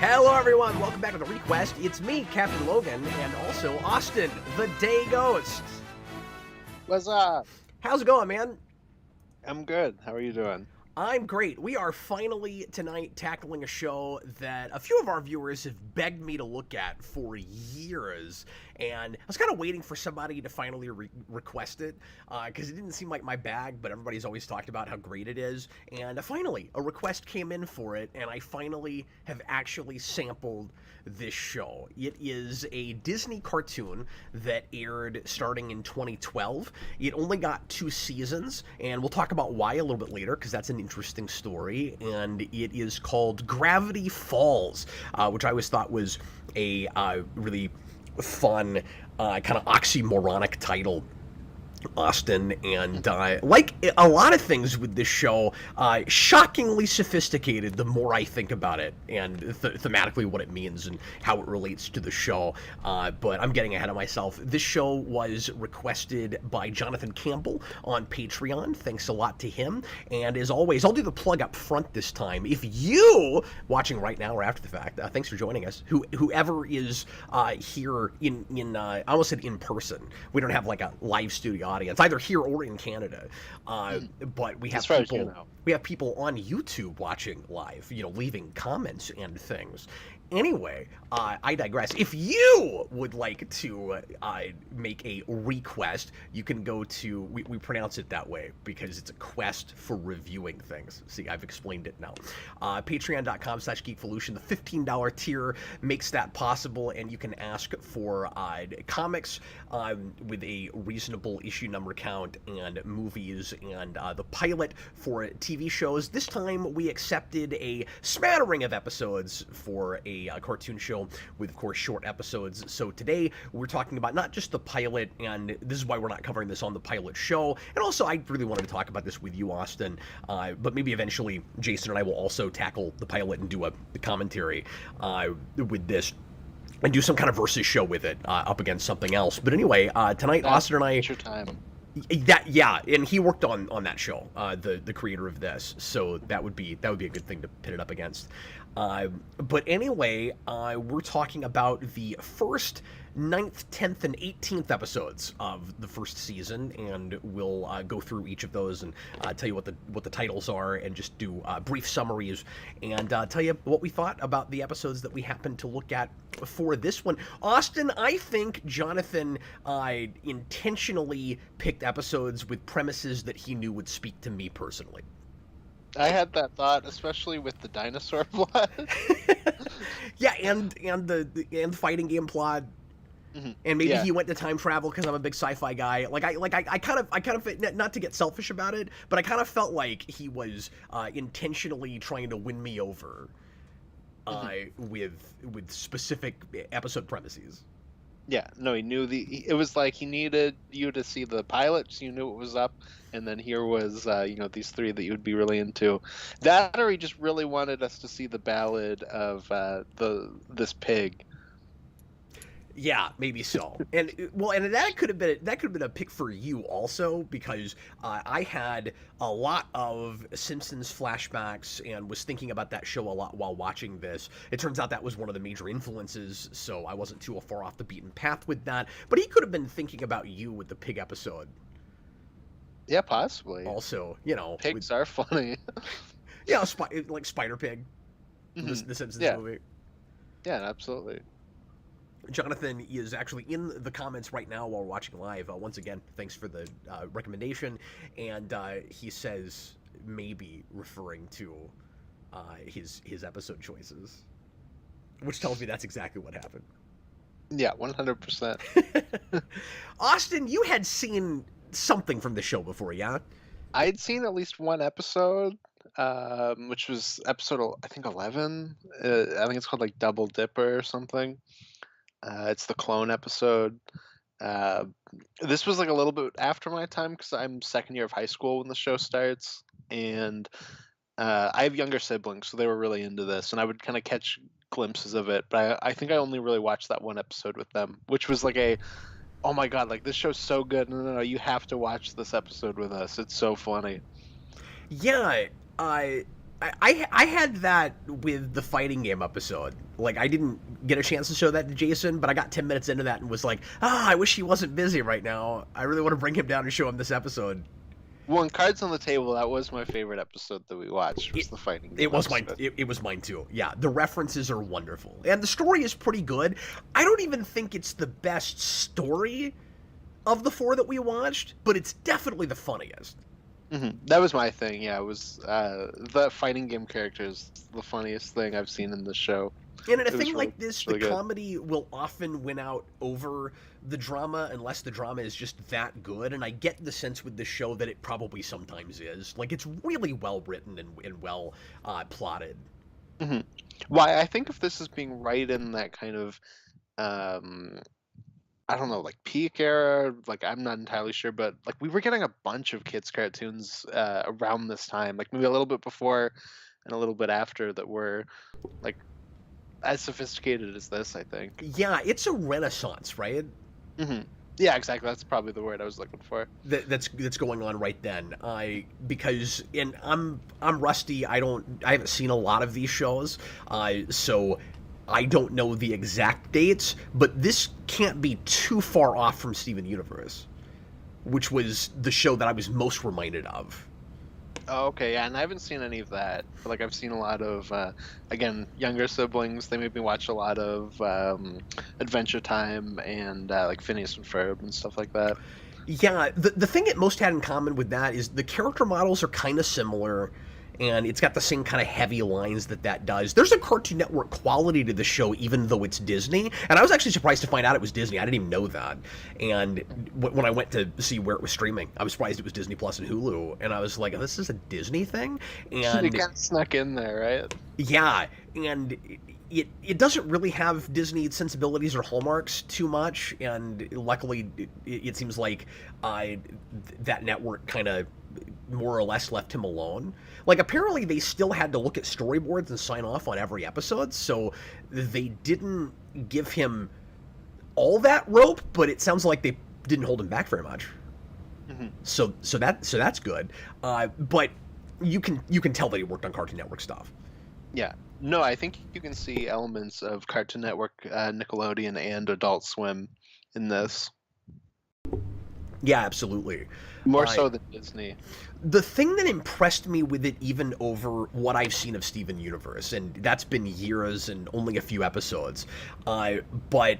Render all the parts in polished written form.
Hello, everyone. Welcome back to the ReQuest. It's me, Captain Logan, and also Austin, the Day Ghost. What's up? How's it going, man? I'm good. How are you doing? I'm great. We are finally tonight tackling a show that a few of our viewers have begged me to look at for years, and I was kind of waiting for somebody to finally request it because it didn't seem like my bag, but everybody's always talked about how great it is, and finally a request came in for it, and I finally have actually sampled this show. It is a Disney cartoon that aired starting in 2012. It only got 2 seasons, and we'll talk about why a little bit later because that's an interesting story, and it is called Gravity Falls, which I always thought was a really fun, kind of oxymoronic title, Austin, and like a lot of things with this show, shockingly sophisticated the more I think about it, and thematically what it means and how it relates to the show, but I'm getting ahead of myself. This show was requested by Jonathan Campbell on Patreon. Thanks a lot to him, and as always, I'll do the plug up front this time. If you, watching right now or after the fact, thanks for joining us, whoever is here in I almost said in person. We don't have like a live studio audience either here or in Canada, but we have people. We have people on YouTube watching live, leaving comments and things. Anyway, I digress. If you would like to make a request, you can go to, we pronounce it that way because it's a quest for reviewing things. See, I've explained it now. Patreon.com/Geekvolution. The $15 tier makes that possible, and you can ask for comics with a reasonable issue number count, and movies, and the pilot for TV shows. This time we accepted a smattering of episodes for a cartoon show with, of course, short episodes. So today we're talking about not just the pilot, and this is why we're not covering this on the pilot show, and also I really wanted to talk about this with you, Austin, but maybe eventually Jason and I will also tackle the pilot and do a commentary with this and do some kind of versus show with it up against something else. But anyway, tonight Austin and I... It's your time. And he worked on that show, the creator of this, so that would be a good thing to pit it up against. But anyway, we're talking about the first 9th, 10th, and 18th episodes of the first season, and we'll go through each of those and tell you what the titles are, and just do brief summaries, and tell you what we thought about the episodes that we happened to look at for this one. Austin, I think Jonathan intentionally picked episodes with premises that he knew would speak to me personally. I had that thought, especially with the dinosaur blood. Yeah, and the fighting game plot. Mm-hmm. And maybe he went to time travel because I'm a big sci-fi guy. I kind of not to get selfish about it, but I kind of felt like he was intentionally trying to win me over with specific episode premises. Yeah, no, he knew it was like he needed you to see the pilot, so you knew it was up, and then here was these 3 that you would be really into. That, or he just really wanted us to see the ballad of this pig. Yeah, maybe so. And that could have been a pick for you also, because I had a lot of Simpsons flashbacks and was thinking about that show a lot while watching this. It turns out that was one of the major influences, so I wasn't too far off the beaten path with that. But he could have been thinking about you with the pig episode. Yeah, possibly. Also, pigs are funny. Yeah, like Spider Pig, the Simpsons movie. Yeah, absolutely. Jonathan is actually in the comments right now while we're watching live. Once again, thanks for the recommendation. And he says maybe referring to his episode choices, which tells me that's exactly what happened. Yeah, 100%. Austin, you had seen something from the show before, yeah? I'd seen at least one episode, which was episode, I think, 11. I think it's called like Double Dipper or something. It's the clone episode. This was like a little bit after my time because I'm second year of high school when the show starts, and I have younger siblings, so they were really into this, and I would kind of catch glimpses of it. But I think I only really watched that one episode with them, which was like oh my god, like this show's so good. No, you have to watch this episode with us. It's so funny. Yeah, I had that with the fighting game episode. Like, I didn't get a chance to show that to Jason, but I got 10 minutes into that and was like, I wish he wasn't busy right now. I really want to bring him down and show him this episode. Well, in Cards on the Table, that was my favorite episode that we watched, was the fighting game It was episode. it was mine too. Yeah, the references are wonderful. And the story is pretty good. I don't even think it's the best story of the 4 that we watched, but it's definitely the funniest. That was my thing. Yeah, it was the fighting game characters, the funniest thing I've seen in the show. And in a It was thing really- like this, really the good. comedy will often win out over the drama unless the drama is just that good. And I get the sense with the show that it probably sometimes is. Like, it's really well written and well plotted. Why I think of this as being right in that kind of I don't know, like peak era. Like I'm not entirely sure, but like we were getting a bunch of kids cartoons around this time, like maybe a little bit before and a little bit after that were like as sophisticated as this. I think. Yeah, it's a renaissance, right? Yeah, exactly. That's probably the word I was looking for. That's going on right then. Because and I'm rusty. I haven't seen a lot of these shows. So I don't know the exact dates, but this can't be too far off from Steven Universe, which was the show that I was most reminded of. Oh, okay, yeah, and I haven't seen any of that. But, like I've seen a lot of again younger siblings. They made me watch a lot of Adventure Time and like Phineas and Ferb and stuff like that. Yeah, the thing it most had in common with that is the character models are kind of similar, and it's got the same kind of heavy lines that does. There's a Cartoon Network quality to the show, even though it's Disney, and I was actually surprised to find out it was Disney. I didn't even know that, and when I went to see where it was streaming, I was surprised it was Disney Plus and Hulu, and I was like, this is a Disney thing? And It kind of snuck in there, right? yeah, and it doesn't really have Disney sensibilities or hallmarks too much, and luckily it seems like that network kind of more or less left him alone. Like, apparently they still had to look at storyboards and sign off on every episode, so they didn't give him all that rope, but it sounds like they didn't hold him back very much. So that's good. But you can tell that he worked on Cartoon Network stuff. Yeah. No, I think you can see elements of Cartoon Network, Nickelodeon, and Adult Swim in this. Yeah, absolutely. More so than Disney. The thing that impressed me with it, even over what I've seen of Steven Universe, and that's been years and only a few episodes, but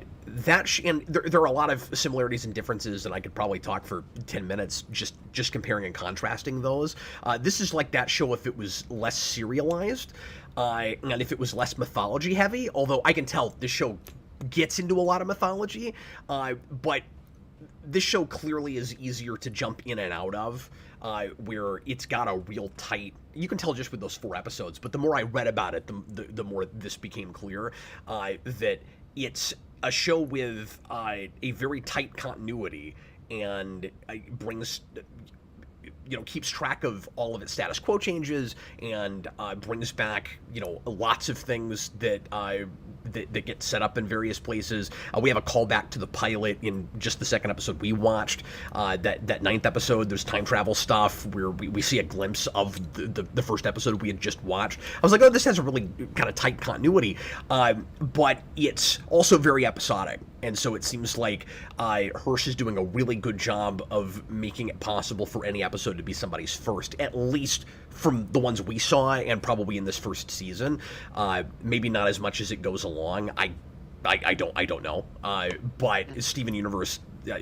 and there are a lot of similarities and differences, and I could probably talk for 10 minutes just comparing and contrasting those. This is like that show if it was less serialized, and if it was less mythology heavy, although I can tell this show gets into a lot of mythology, but this show clearly is easier to jump in and out of, where it's got a real tight... You can tell just with those 4 episodes, but the more I read about it, the more this became clear, that it's a show with a very tight continuity, and brings... keeps track of all of its status quo changes, and brings back, lots of things that get set up in various places. We have a callback to the pilot in just the second episode we watched. That 9th episode, there's time travel stuff where we see a glimpse of the first episode we had just watched. I was like, oh, this has a really kind of tight continuity, but it's also very episodic. And so it seems like Hirsch is doing a really good job of making it possible for any episode to be somebody's first, at least from the ones we saw, and probably in this first season. Maybe not as much as it goes along. I don't know. But Steven Universe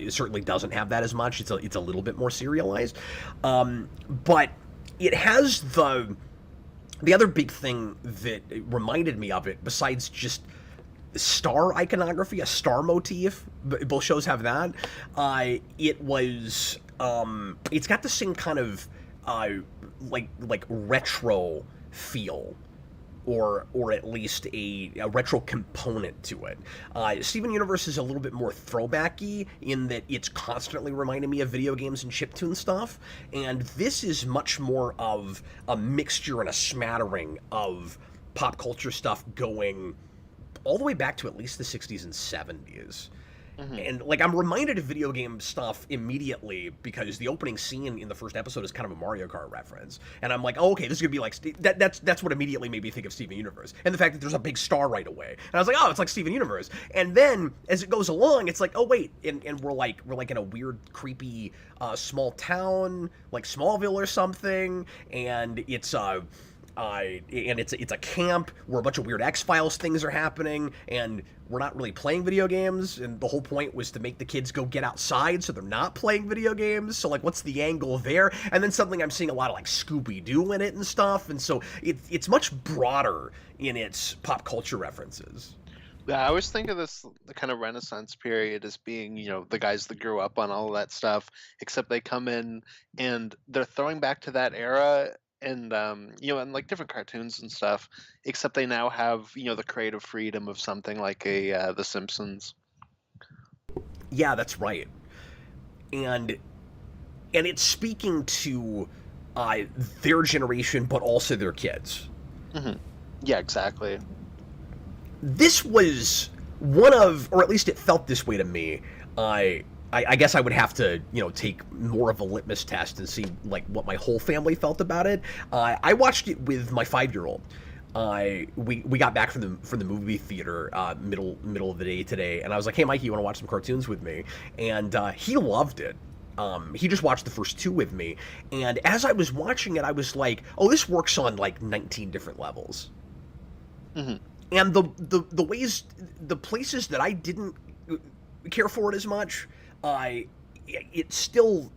certainly doesn't have that as much. It's a little bit more serialized. But it has the other big thing that reminded me of it, besides just star iconography, a star motif. Both shows have that. It's got the same kind of like retro feel, or at least a retro component to it. Steven Universe is a little bit more throwbacky in that it's constantly reminding me of video games and chiptune stuff, and this is much more of a mixture and a smattering of pop culture stuff going all the way back to at least the 60s and 70s. Hmm. And like I'm reminded of video game stuff immediately because the opening scene in the first episode is kind of a Mario Kart reference, and I'm like, oh, okay, this is gonna be like that's what immediately made me think of Steven Universe, and the fact that there's a big star right away, and I was like, oh, it's like Steven Universe, and then as it goes along, it's like, oh wait, and we're like in a weird, creepy, small town like Smallville or something, and it's a camp where a bunch of weird X-Files things are happening, and we're not really playing video games, and the whole point was to make the kids go get outside so they're not playing video games, so like what's the angle there? And then suddenly I'm seeing a lot of like Scooby-Doo in it and stuff, and so it's much broader in its pop culture references. Yeah, I always think of this the kind of Renaissance period as being, the guys that grew up on all of that stuff, except they come in and they're throwing back to that era and and like different cartoons and stuff, except they now have, the creative freedom of something like a The Simpsons. Yeah, that's right. And it's speaking to their generation, but also their kids. Hmm. Yeah, exactly. This was one of, or at least it felt this way to me. I guess I would have to, take more of a litmus test and see like what my whole family felt about it. I watched it with my 5-year-old. We got back from the movie theater middle of the day today, and I was like, "Hey, Mikey, you want to watch some cartoons with me?" And he loved it. He just watched the first 2 with me, and as I was watching it, I was like, "Oh, this works on like 19 different levels." Hmm. And the ways, the places that I didn't care for it as much, it still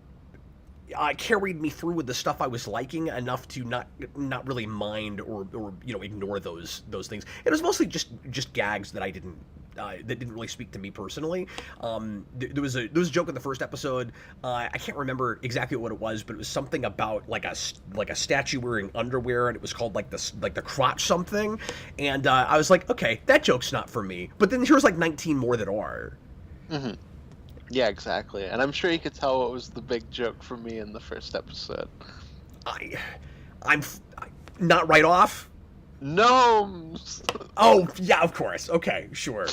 carried me through with the stuff I was liking enough to not really mind or ignore those things. It was mostly just gags that I didn't. That didn't really speak to me personally. There was a joke in the first episode. I can't remember exactly what it was, but it was something about like a statue wearing underwear, and it was called like the crotch something. And I was like, okay, that joke's not for me. But then here's like 19 more that are. Hmm. Yeah, exactly. And I'm sure you could tell what was the big joke for me in the first episode. I'm not right off. Gnomes. Oh yeah, of course. Okay, sure.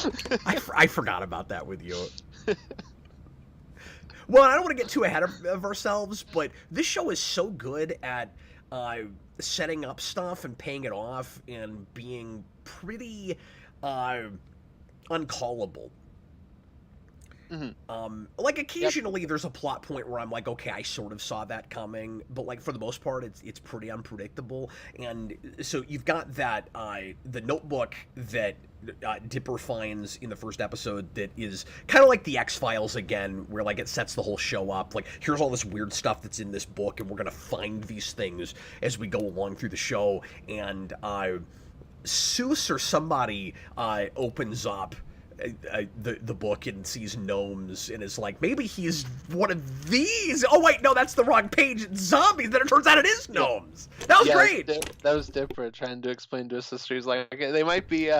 I forgot about that with you. Well, I don't want to get too ahead of ourselves, but this show is so good at setting up stuff and paying it off and being pretty uncallable. Like occasionally there's a plot point where I'm like, okay, I sort of saw that coming, but like for the most part, it's pretty unpredictable. And so you've got that the notebook that Dipper finds in the first episode that is kind of like the X-Files again, where like it sets the whole show up. Like here's all this weird stuff that's in this book, and we're gonna find these things as we go along through the show. And Seuss or somebody opens up the book and sees gnomes and is like, maybe he's one of these. Oh wait, no, that's the wrong page. It's zombies. Then it turns out it is gnomes. That was great. That was Dipper trying to explain to his sister. He's like, okay, they might be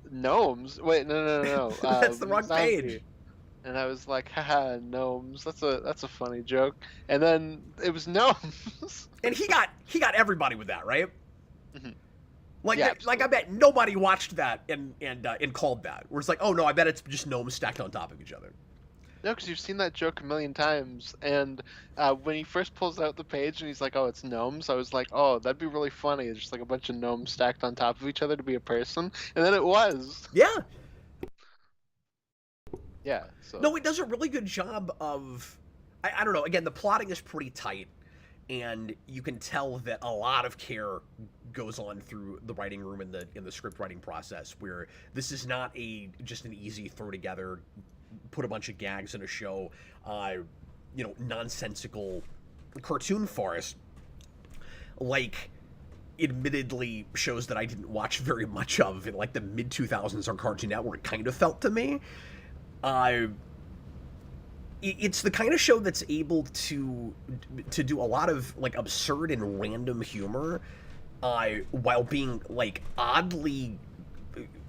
gnomes. Wait, no. That's the wrong zombie. page. And I was like, haha, gnomes. That's a funny joke. And then it was gnomes. And he got everybody with that, right? Mm-hmm. Like, Yeah, I bet nobody watched that and called that. Where it's like, oh no, I bet it's just gnomes stacked on top of each other. No, because you've seen that joke a million times. And when he first pulls out the page and he's like, oh, it's gnomes, I was like, oh, that'd be really funny. It's just like a bunch of gnomes stacked on top of each other to be a person. And then it was. Yeah. Yeah. So. No, it does a really good job of, I don't know. Again, the plotting is pretty tight, and you can tell that a lot of care goes on through the writing room and the script writing process, where this is not just an easy throw together, put a bunch of gags in a show, nonsensical cartoon farce. Like, admittedly, shows that I didn't watch very much of in like the mid 2000s on Cartoon Network kind of felt to me. It's the kind of show that's able to do a lot of like absurd and random humor, while being like oddly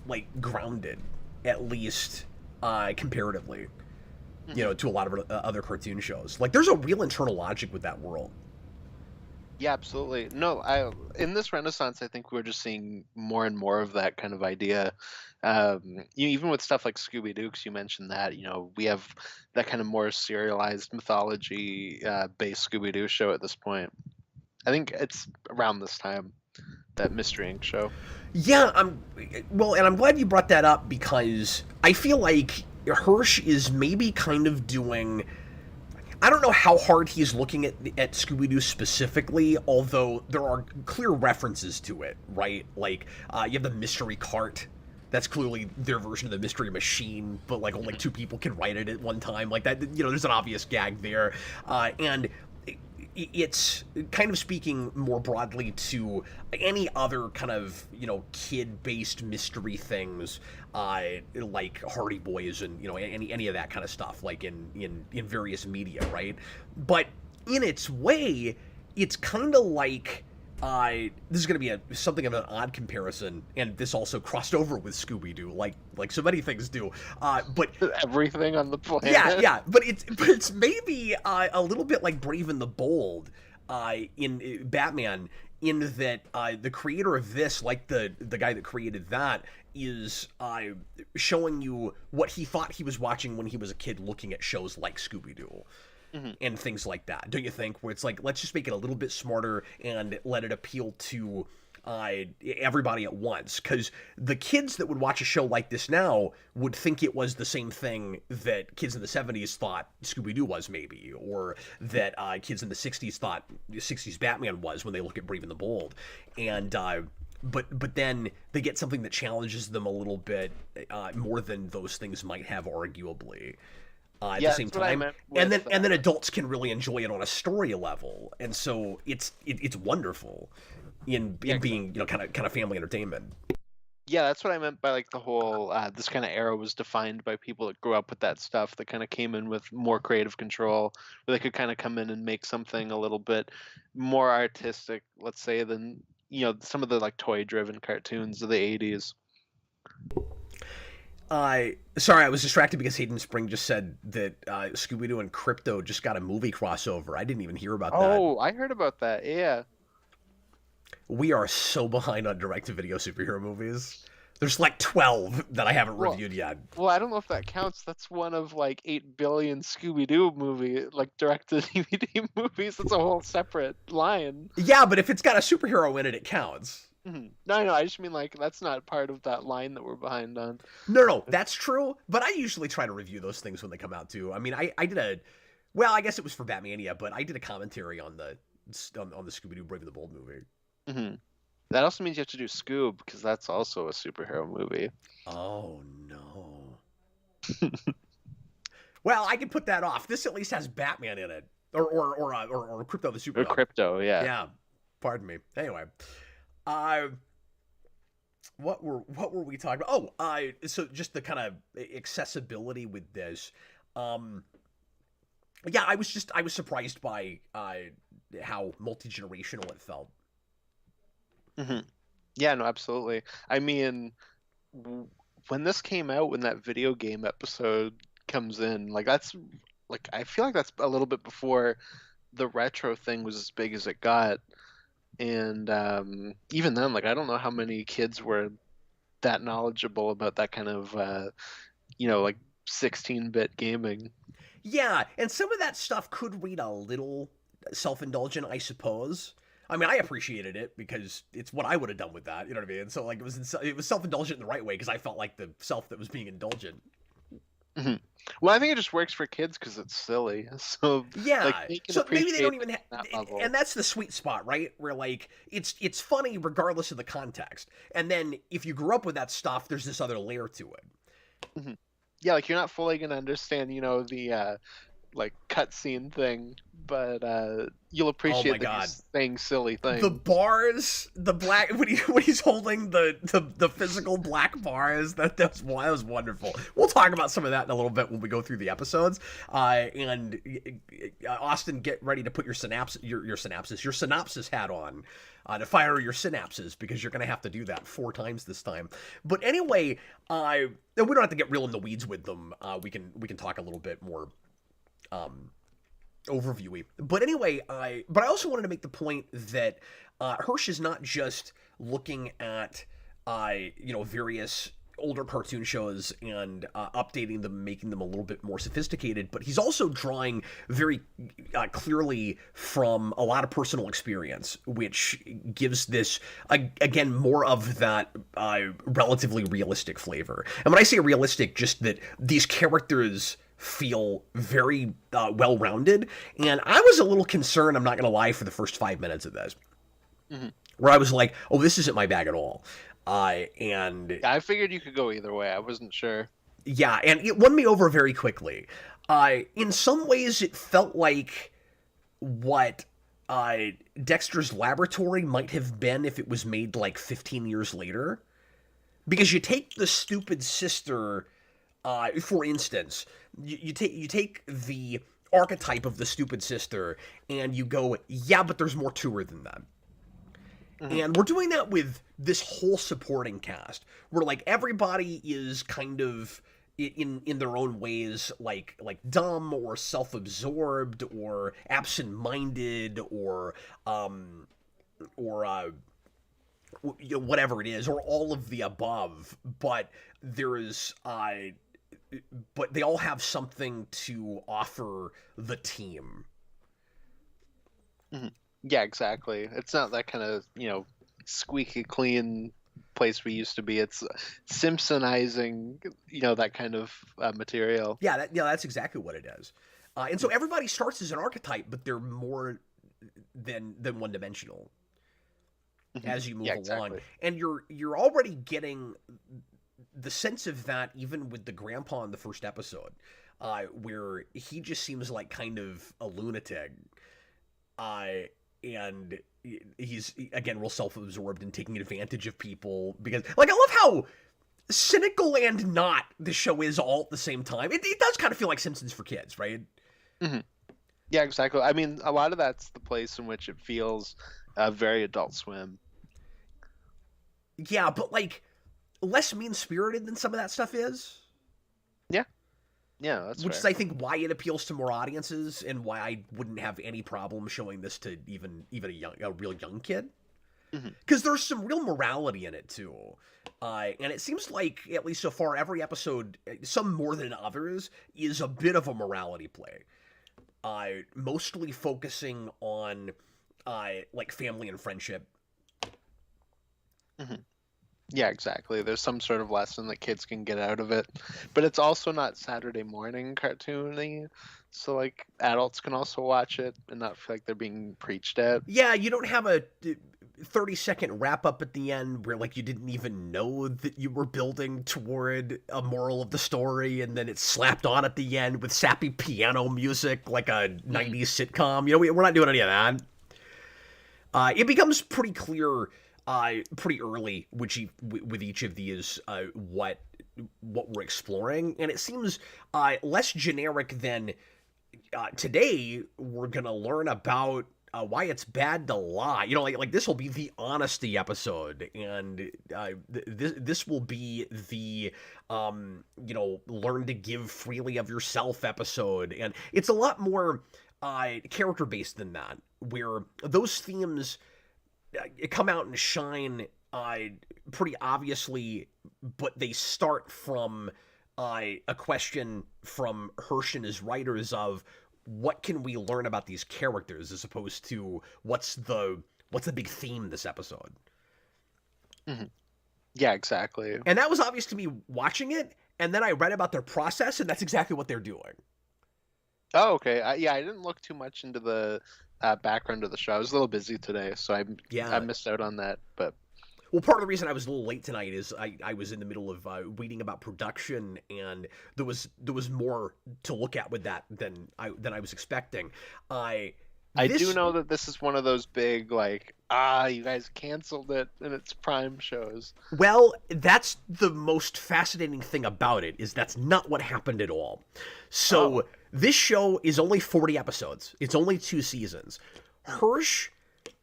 like grounded, at least comparatively, to a lot of other cartoon shows. Like there's a real internal logic with that world. Yeah, absolutely. No, I in this renaissance, I think we're just seeing more and more of that kind of idea. Even with stuff like Scooby Doo, 'cause you mentioned that, we have that kind of more serialized mythology based Scooby Doo show at this point. I think it's around this time, that Mystery Inc. show. Yeah, and I'm glad you brought that up because I feel like Hirsch is maybe kind of doing. I don't know how hard he's looking at Scooby Doo specifically, although there are clear references to it, right? Like you have the mystery cart. That's clearly their version of the mystery machine, but like only two people can write it at one time. Like that, there's an obvious gag there, and it's kind of speaking more broadly to any other kind of kid-based mystery things, like Hardy Boys and any of that kind of stuff, like in various media, right? But in its way, it's kind of like this is going to be something of an odd comparison, and this also crossed over with Scooby Doo, like so many things do. But Everything on the planet. yeah, but it's maybe a little bit like Brave and the Bold in Batman, in that the creator of this, like the guy that created that, is showing you what he thought he was watching when he was a kid, looking at shows like Scooby Doo. And things like that, don't you think? Where it's like, let's just make it a little bit smarter and let it appeal to everybody at once. Because the kids that would watch a show like this now would think it was the same thing that kids in the 70s thought Scooby-Doo was, maybe, or that kids in the 60s thought 60s Batman was when they look at Brave and the Bold. And but then they get something that challenges them a little bit more than those things might have, arguably. At the same time, and then adults can really enjoy it on a story level, and so it's wonderful in being kind of family entertainment. Yeah, that's what I meant by like the whole this kind of era was defined by people that grew up with that stuff, that kind of came in with more creative control, where they could kind of come in and make something a little bit more artistic, let's say, than some of the like toy driven cartoons of the 80s. Sorry, I was distracted because Hayden Spring just said that Scooby-Doo and Crypto just got a movie crossover. I didn't even hear about that. Oh, I heard about that. Yeah. We are so behind on direct-to-video superhero movies. There's like 12 that I haven't reviewed yet. Well, I don't know if that counts. That's one of like 8 billion Scooby-Doo like direct-to-DVD movies. That's a whole separate line. Yeah, but if it's got a superhero in it, it counts. No, I just mean like that's not part of that line that we're behind on. No, that's true. But I usually try to review those things when they come out too. I mean, I did I guess it was for Batmania, but I did a commentary on the Scooby-Doo Brave and the Bold movie. That also means you have to do Scoob, because that's also a superhero movie. Oh no. Well, I can put that off. This at least has Batman in it, or Crypto the Superhero. Or Crypto, yeah. Yeah. Pardon me. Anyway. What were we talking about? Oh, so just the kind of accessibility with this. Yeah, I was surprised by how multi-generational it felt. Yeah, no, absolutely. I mean, when this came out, when that video game episode comes in, like that's like I feel like that's a little bit before the retro thing was as big as it got. And even then, like I don't know how many kids were that knowledgeable about that kind of like 16-bit gaming. Yeah, and some of that stuff could read a little self-indulgent, I suppose. I mean, I appreciated it because it's what I would have done with that. You know what I mean? So like it was self-indulgent in the right way, because I felt like the self that was being indulgent. Well, I think it just works for kids because it's silly. So yeah, like, so maybe they don't even and that's the sweet spot, right? Where like it's funny regardless of the context, and then if you grew up with that stuff, there's this other layer to it. Yeah, like you're not fully gonna understand, the like cutscene thing, but you'll appreciate that he's saying silly things. The bars, the black when he's holding the physical black bars, that was wonderful. We'll talk about some of that in a little bit when we go through the episodes. And Austin, get ready to put your synopsis hat on. To fire your synapses, because you're going to have to do that 4 times this time. But anyway, we don't have to get real in the weeds with them. We can talk a little bit more overviewy. But anyway, but I also wanted to make the point that Hirsch is not just looking at various older cartoon shows and updating them, making them a little bit more sophisticated, but he's also drawing very clearly from a lot of personal experience, which gives this again more of that relatively realistic flavor. And when I say realistic, just that these characters feel very well-rounded, and I was a little concerned, I'm not going to lie, for the first 5 minutes of this, where I was like, oh, this isn't my bag at all. And I figured you could go either way. I wasn't sure. yeah, and it won me over very quickly. In some ways, it felt like what Dexter's Laboratory might have been if it was made like 15 years later. Because you take the stupid sister, for instance, you take the archetype of the stupid sister, and you go, yeah, but there's more to her than that. And we're doing that with this whole supporting cast, where like everybody is kind of in their own ways, like dumb or self-absorbed or absent-minded or whatever it is, or all of the above. But there is but they all have something to offer the team. Yeah, exactly. It's not that kind of, squeaky clean place we used to be. It's Simpsonizing, that kind of material. Yeah, that's exactly what it is. And so everybody starts as an archetype, but they're more than one-dimensional as you move along. Exactly. And you're already getting the sense of that even with the grandpa in the first episode, where he just seems like kind of a lunatic. And he's, again, real self-absorbed and taking advantage of people because, like, I love how cynical and not the show is all at the same time. It does kind of feel like Simpsons for kids, right? Yeah, exactly. I mean, a lot of that's the place in which it feels very Adult Swim. Yeah, but, like, less mean-spirited than some of that stuff is. Yeah, that's which fair. is, I think, why it appeals to more audiences and why I wouldn't have any problem showing this to even a real young kid. Because there's some real morality in it too, and it seems like, at least so far, every episode, some more than others, is a bit of a morality play. Mostly focusing on like family and friendship. Yeah, exactly. There's some sort of lesson that kids can get out of it, but it's also not Saturday morning cartoony, so like adults can also watch it and not feel like they're being preached at. Yeah, you don't have a 30-second wrap up at the end where like you didn't even know that you were building toward a moral of the story, and then it's slapped on at the end with sappy piano music like a 90s sitcom. We're not doing any of that. It becomes pretty clear pretty early with each of these what we're exploring, and it seems less generic than today we're gonna learn about why it's bad to lie. Like this will be the honesty episode, and this will be the learn to give freely of yourself episode, and it's a lot more character based than that, where those themes come out and shine pretty obviously, but they start from a question from Hirsch and his writers of what can we learn about these characters as opposed to what's the big theme this episode. Yeah, exactly. And that was obvious to me watching it, and then I read about their process, and that's exactly what they're doing. Oh, okay. I didn't look too much into the background of the show. I was a little busy today, so I missed out on that. But well, part of the reason I was a little late tonight is I was in the middle of reading about production, and there was more to look at with that than I was expecting. I do know that this is one of those big you guys canceled it in its prime shows. Well, that's the most fascinating thing about it, is that's not what happened at all. So this show is only 40 episodes. It's only 2 seasons. Hirsch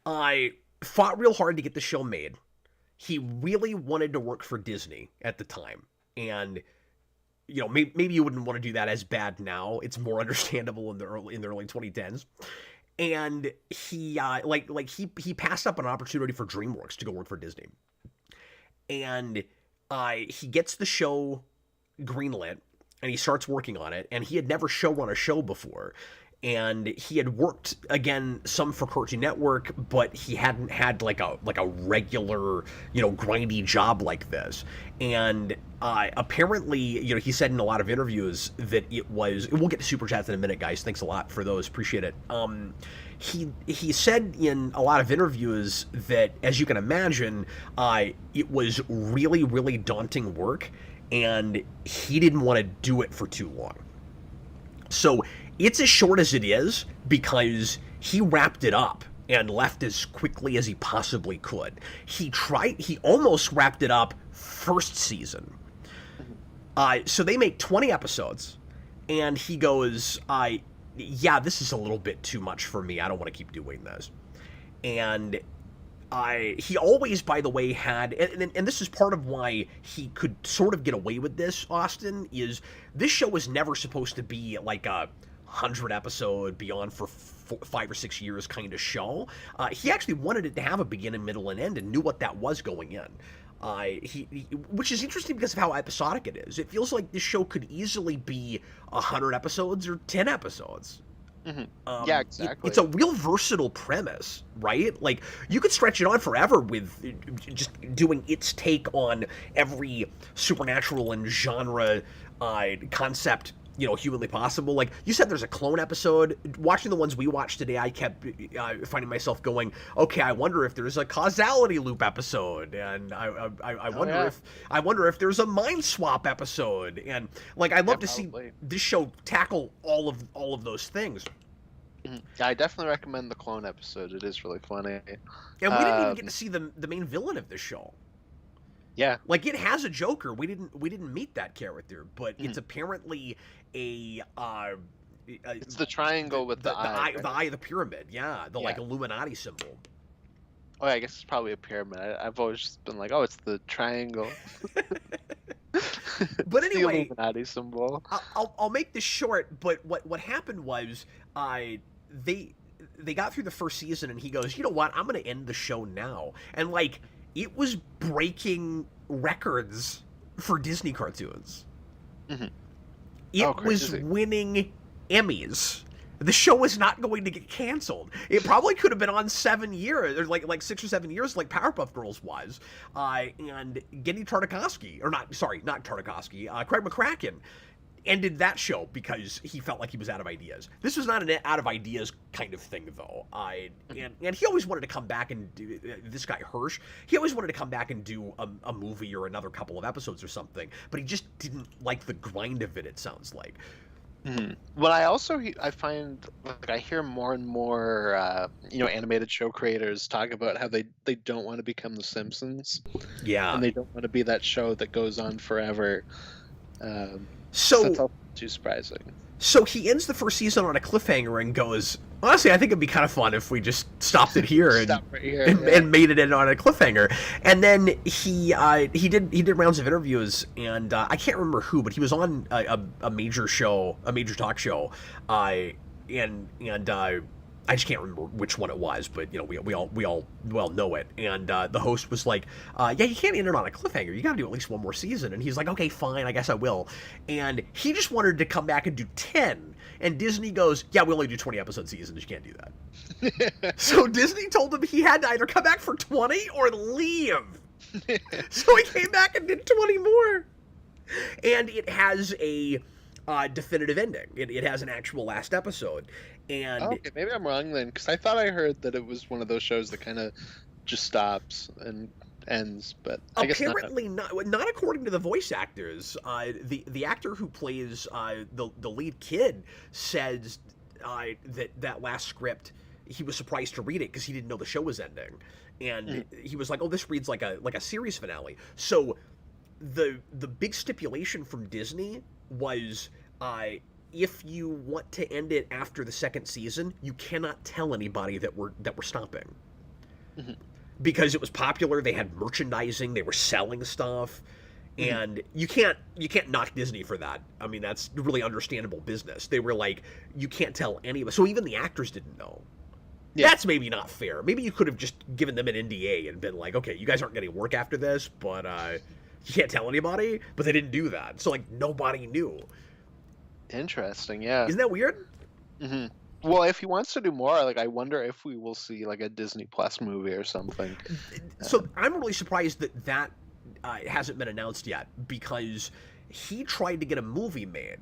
fought real hard to get the show made. He really wanted to work for Disney at the time, and maybe you wouldn't want to do that as bad now. It's more understandable in the early 2010s. And he he passed up an opportunity for DreamWorks to go work for Disney, and he gets the show greenlit, and he starts working on it, and he had never showrun a show before, and he had worked again some for Cartoon Network, but he hadn't had like a regular grindy job like this. And apparently, he said in a lot of interviews that we'll get to super chats in a minute, guys, thanks a lot for those, appreciate it. He said in a lot of interviews that, as you can imagine, it was really, really daunting work, and he didn't want to do it for too long. So it's as short as it is because he wrapped it up and left as quickly as he possibly could. He almost wrapped it up first season. So they make 20 episodes, and he goes, yeah, this is a little bit too much for me. I don't want to keep doing this. And he always, by the way, had, and this is part of why he could sort of get away with this, Austin, is this show was never supposed to be like a 100 episode Beyond for 5 or 6 years kind of show. He actually wanted it to have a beginning, middle, and end, and knew what that was going in. Which is interesting because of how episodic it is. It feels like this show could easily be 100 episodes or 10 episodes. Mm-hmm. Yeah, exactly. It's a real versatile premise, right? Like, you could stretch it on forever with just doing its take on every supernatural and genre concept, humanly possible. Like, you said there's a clone episode. Watching the ones we watched today, I kept finding myself going, okay, I wonder if there's a causality loop episode, and I wonder if there's a mind swap episode, and like, I'd love to see this show tackle all of those things. Yeah, I definitely recommend the clone episode. It is really funny. And we didn't even get to see the main villain of this show. Yeah, like, it has a Joker. We didn't meet that character, but it's apparently it's the triangle with the eye. The eye of the pyramid. Yeah, like Illuminati symbol. Oh, yeah, I guess it's probably a pyramid. I've always just been like, oh, it's the triangle. But anyway, the Illuminati symbol. I'll make this short. But what happened was they got through the first season, and he goes, you know what? I'm going to end the show now. And like, it was breaking records for Disney cartoons. Mm-hmm. It was winning Emmys. The show was not going to get canceled. It probably could have been on 7 years, or like 6 or 7 years, like Powerpuff Girls was. And Gendy Tartakovsky, not Tartakovsky, Craig McCracken ended that show because he felt like he was out of ideas. This was not an out of ideas kind of thing, though. And he always wanted to come back and do, this guy Hirsch, he always wanted to come back and do a movie or another couple of episodes or something, but he just didn't like the grind of it sounds like. Mm-hmm. Well, I find, like, I hear more and more, animated show creators talk about how they don't want to become The Simpsons. Yeah. And they don't want to be that show that goes on forever. So that's all too surprising. So he ends the first season on a cliffhanger and goes, honestly, I think it'd be kind of fun if we just stopped it here and made it in on a cliffhanger. And then he did rounds of interviews, and I can't remember who, but he was on a major show, a major talk show, and I just can't remember which one it was, but we all know it. And the host was like, "Yeah, you can't end it on a cliffhanger. You got to do at least one more season." And he's like, "Okay, fine, I guess I will." And he just wanted to come back and do 10. And Disney goes, "Yeah, we only do 20 episode seasons. You can't do that." So Disney told him he had to either come back for 20 or leave. So he came back and did 20 more. And it has a definitive ending. It has an actual last episode. And okay, maybe I'm wrong then, because I thought I heard that it was one of those shows that kind of just stops and ends, but I guess apparently not according to the voice actors. The actor who plays the lead kid says that last script, he was surprised to read it because he didn't know the show was ending, and he was like, "Oh, this reads like a series finale." So the big stipulation from Disney was, if you want to end it after the second season, you cannot tell anybody that we're stopping. Mm-hmm. Because it was popular, they had merchandising, they were selling stuff, Mhm. And you can't knock Disney for that. I mean, that's really understandable business. They were like, you can't tell anybody. So even the actors didn't know. Yeah. That's maybe not fair. Maybe you could have just given them an NDA and been like, okay, you guys aren't getting work after this, but you can't tell anybody. But they didn't do that, so like nobody knew. Interesting. Yeah. Isn't that weird? Hmm. Well, if he wants to do more, like I wonder if we will see like a Disney Plus movie or something. So I'm really surprised that hasn't been announced yet, because he tried to get a movie made,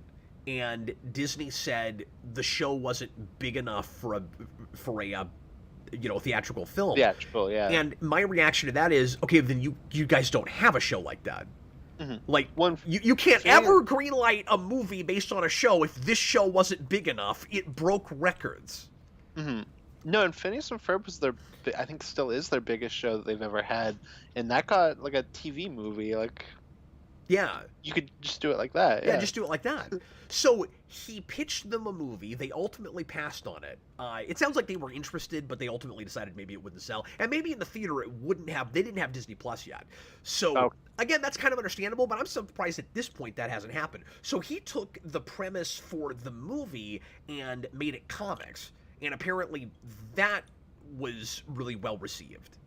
and Disney said the show wasn't big enough for a theatrical film. Theatrical, yeah. And my reaction to that is, okay, then you guys don't have a show like that. Hmm. Like, One, you can't ever greenlight a movie based on a show if this show wasn't big enough. It broke records. hmm No, and Phineas and Ferb was I think still is their biggest show that they've ever had, and that got like a TV movie. Like, Yeah. you could just do it like that. Yeah, just do it like that. So he pitched them a movie. They ultimately passed on it. It sounds like they were interested, but they ultimately decided maybe it wouldn't sell. And maybe in the theater it wouldn't have. They didn't have Disney Plus yet. So again, that's kind of understandable. But I'm surprised at this point that hasn't happened. So he took the premise for the movie and made it comics, and apparently that was really well received.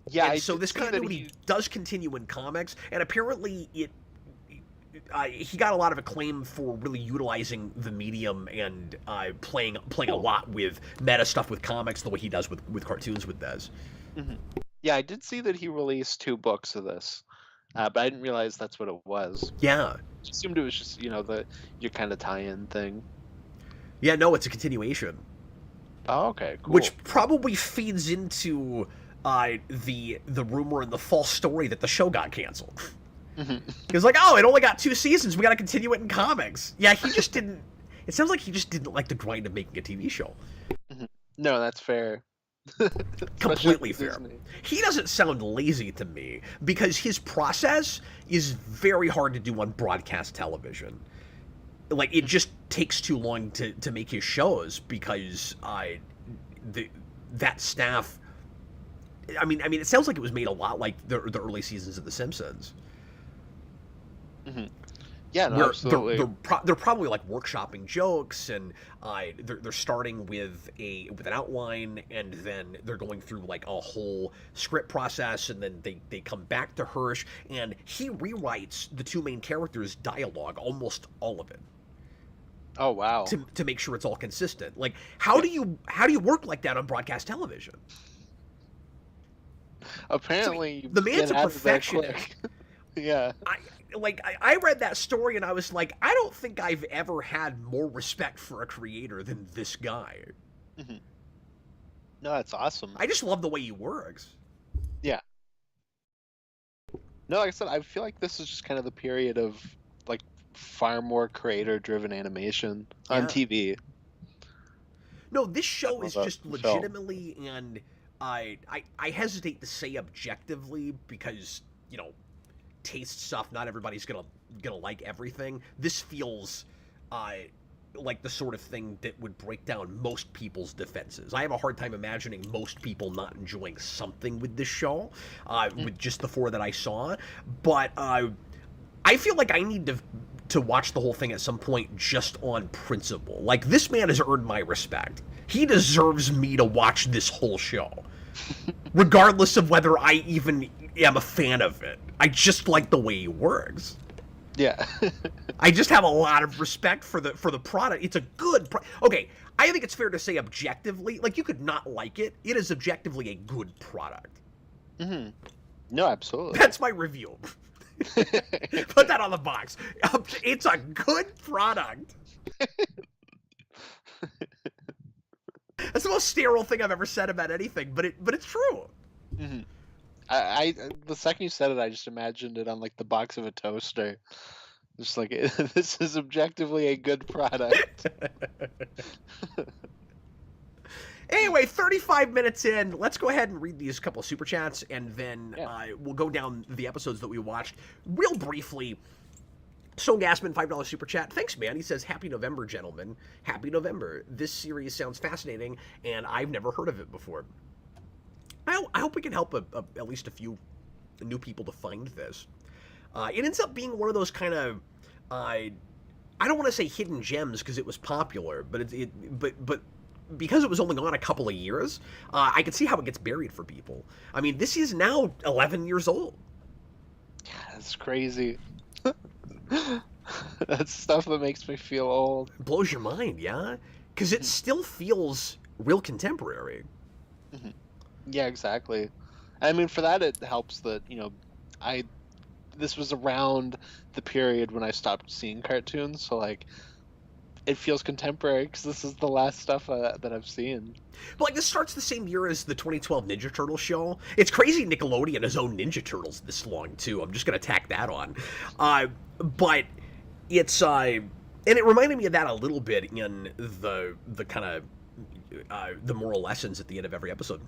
Yeah. And so this continuity does continue in comics, and apparently he got a lot of acclaim for really utilizing the medium and playing a lot with meta stuff with comics, the way he does with cartoons with Des. Hmm. Yeah, I did see that he released 2 books of this, but I didn't realize that's what it was. Yeah. I assumed it was just your kind of tie-in thing. Yeah, no, it's a continuation. Oh, okay, cool. Which probably feeds into the rumor and the false story that the show got canceled. Hmm. He was like, oh, it only got 2 seasons. We got to continue it in comics. Yeah, he just didn't. It sounds like he just didn't like the grind of making a TV show. Hmm. No, that's fair. Completely fair. Disney. He doesn't sound lazy to me, because his process is very hard to do on broadcast television. Like, it just takes too long to make his shows, because that staff. I mean, it sounds like it was made a lot like the early seasons of The Simpsons. Hmm. Yeah, no, absolutely. They're probably like workshopping jokes, and they're starting with an outline, and then they're going through like a whole script process, and then they come back to Hirsch, and he rewrites the 2 main characters' dialogue, almost all of it. Oh, wow. To make sure it's all consistent. Like, how do you work like that on broadcast television? Apparently, so the man's a perfectionist. Yeah. I read that story and I was like, I don't think I've ever had more respect for a creator than this guy. Mm-hmm. No, that's awesome. I just love the way he works. Yeah. No, like I said, I feel like this is just kind of the period of like far more creator-driven animation on TV. No, this show is just legitimately, and I hesitate to say objectively, because taste stuff. Not everybody's gonna like everything. This feels like the sort of thing that would break down most people's defenses. I have a hard time imagining most people not enjoying something with this show, with just the 4 that I saw. But I feel like I need to watch the whole thing at some point just on principle. Like, this man has earned my respect. He deserves me to watch this whole show, regardless of whether I even am a fan of it. I just like the way he works. Yeah. I just have a lot of respect for the product. It's a good okay, I think it's fair to say objectively, like, you could not like it. It is objectively a good product. Mm-hmm. No, absolutely. That's my review. Put that on the box. It's a good product. That's the most sterile thing I've ever said about anything, but it's true. Mm-hmm. I the second you said it, I just imagined it on like the box of a toaster. Just like, this is objectively a good product. Anyway, 35 minutes in. Let's go ahead and read these couple of super chats, and then we'll go down the episodes that we watched real briefly. Stone Gasman, $5 super chat. Thanks, man. He says, Happy November, gentlemen. Happy November. This series sounds fascinating, and I've never heard of it before. I hope we can help at least a few new people to find this. It ends up being one of those kind of, I don't want to say hidden gems because it was popular, but but because it was only on a couple of years, I can see how it gets buried for people. I mean, this is now 11 years old. Yeah, that's crazy. That's stuff that makes me feel old. It blows your mind, yeah? Because it still feels real contemporary. Mhm. Yeah, exactly. I mean, for that, it helps that, I this was around the period when I stopped seeing cartoons, so like it feels contemporary because this is the last stuff that I've seen. But like, this starts the same year as the 2012 Ninja Turtles show. It's crazy Nickelodeon has owned Ninja Turtles this long too. I'm just gonna tack that on. But it's and it reminded me of that a little bit in the kind of the moral lessons at the end of every episode.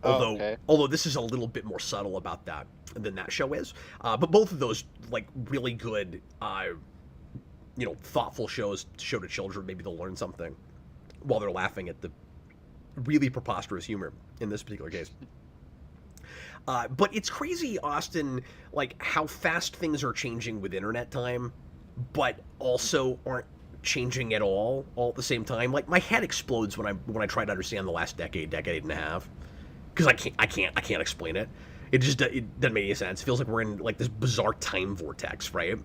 Although, Okay. although this is a little bit more subtle about that than that show is, but both of those like really good, thoughtful shows to show to children. Maybe they'll learn something while they're laughing at the really preposterous humor in this particular case. But it's crazy, Austin, like how fast things are changing with internet time, but also aren't changing at all at the same time. Like my head explodes when I try to understand the last decade and a half, because I can't explain it. It doesn't make any sense. It feels like we're in like this bizarre time vortex, right?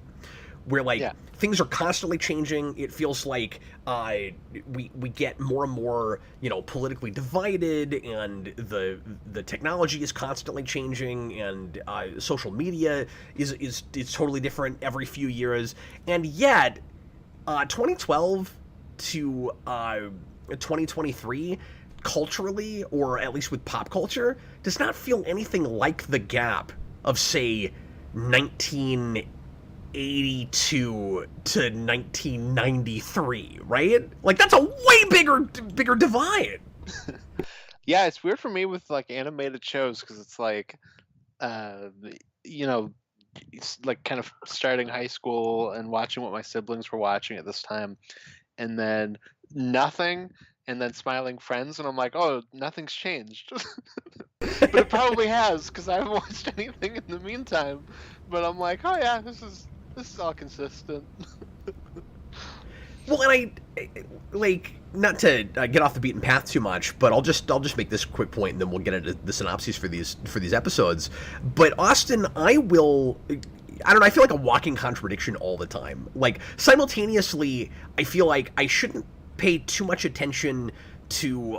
Where like Yeah. things are constantly changing. It feels like we get more and more politically divided, and the technology is constantly changing, and social media is totally different every few years, and yet 2012 to 2023 culturally, or at least with pop culture, does not feel anything like the gap of say 1982 to 1993, right? Like that's a way bigger divide. Yeah, it's weird for me with like animated shows because it's like, uh, you know, it's like kind of starting high school and watching what my siblings were watching at this time, and then nothing, and then Smiling Friends, and I'm like, oh, nothing's changed. But it probably has because I haven't watched anything in the meantime. But I'm like, oh yeah, this is all consistent. Well, and like, not to get off the beaten path too much, but I'll just make this quick point, and then we'll get into the synopses for these episodes. But Austin, I don't know. I feel like a walking contradiction all the time. Like simultaneously, I feel like I shouldn't pay too much attention to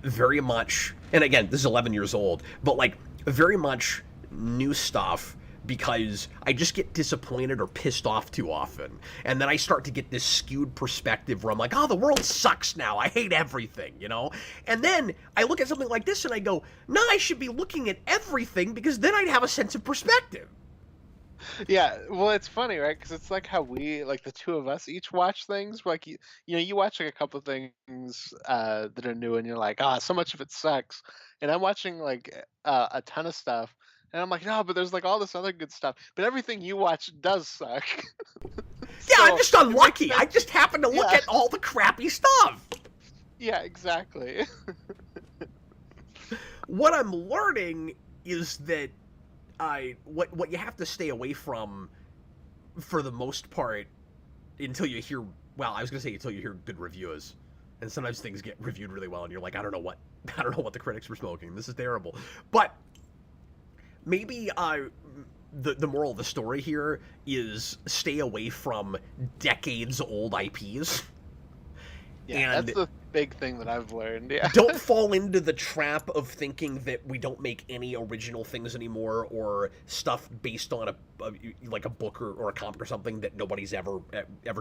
very much. And again, this is 11 years old, but like very much new stuff, because I just get disappointed or pissed off too often. And then I start to get this skewed perspective where I'm like, oh, the world sucks now. I hate everything, And then I look at something like this and I go, no, I should be looking at everything, because then I'd have a sense of perspective. Yeah, well, it's funny, right? Because it's like how we, like the two of us, each watch things. Like you watch like a couple things that are new, and you're like, ah, so much of it sucks. And I'm watching like a ton of stuff, and I'm like, no, but there's like all this other good stuff. But everything you watch does suck. Yeah, I'm So just it makes unlucky. I sense. just happen to look Yeah, at all the crappy stuff. yeah, exactly. What I'm learning is that what you have to stay away from, for the most part, until you hear, well, I was gonna say until you hear good reviews, and sometimes things get reviewed really well, and you're like, I don't know what the critics were smoking. This is terrible. But maybe the moral of the story here is stay away from decades old IPs. Yeah, And that's the big thing that I've learned. Yeah. don't fall into the trap of thinking that we don't make any original things anymore, or stuff based on like a book or a comic or something that nobody's ever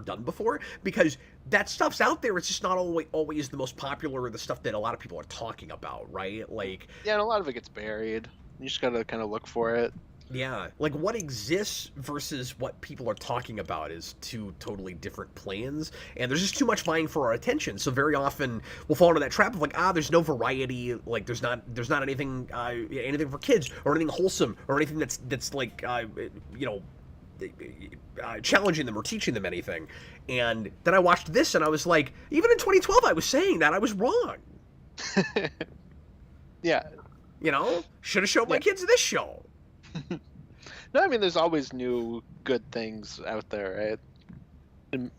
done before, because that stuff's out there. It's just not always the most popular, or the stuff that a lot of people are talking about, right? Like, Yeah, and a lot of it gets buried. You just gotta kind of look for it. yeah, like what exists versus what people are talking about is two totally different planes, and there's just too much vying for our attention. So very often we'll fall into that trap of like, there's no variety, like there's not anything anything for kids, or anything wholesome, or anything that's like challenging them or teaching them anything. And then I watched this and I was like, even in 2012 I was saying that I was wrong. Yeah. Should have showed my Yeah. kids this show. No, I mean, there's always new good things out there, right? And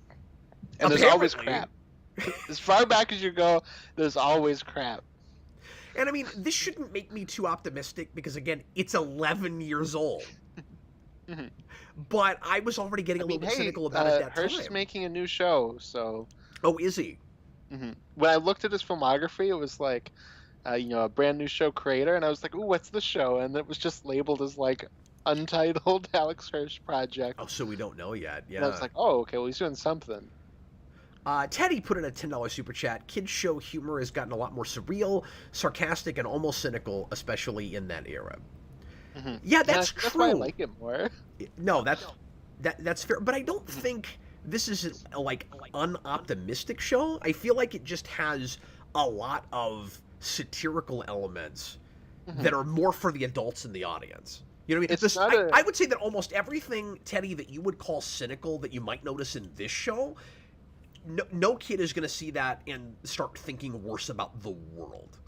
there's always Apparently. crap. As far back as you go, there's always crap. And I mean, this shouldn't make me too optimistic because, again, it's 11 years old. Mhm. But I was already getting I a little mean, bit hey, cynical about it at that Hirsch is time. making a new show, so Oh, is he? when I looked at his filmography, it was like, a brand new show creator, and I was like, ooh, what's the show? And it was just labeled as like Untitled Alex Hirsch Project, Oh, so we don't know yet. and I was Yeah. like, oh, okay, well, he's doing something. Teddy put in a $10 super chat. Kids show humor has gotten a lot more surreal, sarcastic, and almost cynical, especially in that era. Yeah, that's true. That's why I like it more. No, that's fair. But I don't think this is like unoptimistic show. I feel like it just has a lot of satirical elements that are more for the adults in the audience. You know what I mean? It's not I would say that almost everything, Teddy, that you would call cynical that you might notice in this show, no kid is going to see that and start thinking worse about the world.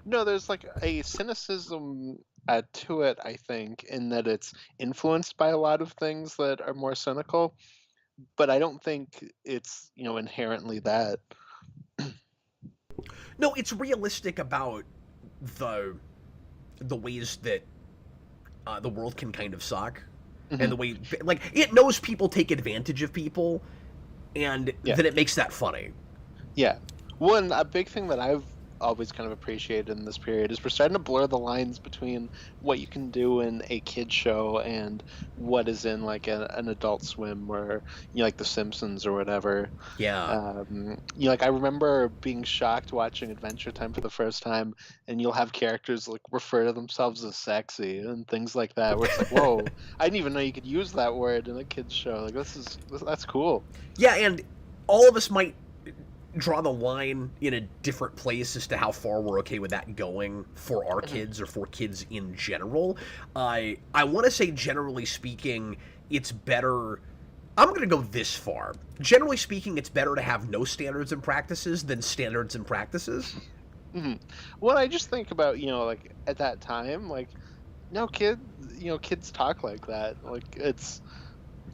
No, there's like a cynicism to it, I think, in that it's influenced by a lot of things that are more cynical, but I don't think it's, inherently that. No, it's realistic about the ways that the world can kind of suck, and the way like it knows people take advantage of people, and Yeah. then it makes that funny. Yeah. A big thing that I've always kind of appreciated in this period is we're starting to blur the lines between what you can do in a kid show and what is in like an Adult Swim or like The Simpsons or whatever. Yeah. Like I remember being shocked watching Adventure Time for the first time, and you'll have characters like refer to themselves as sexy and things like that, where it's like, whoa, I didn't even know you could use that word in a kid's show. Like that's cool. Yeah, and all of us might draw the line in a different place as to how far we're okay with that going for our kids or for kids in general. I want to say, generally speaking, it's better. I'm going to go this far. Generally speaking, it's better to have no standards and practices than standards and practices. Well, I just think about, like at that time, like, no kids talk like that. Like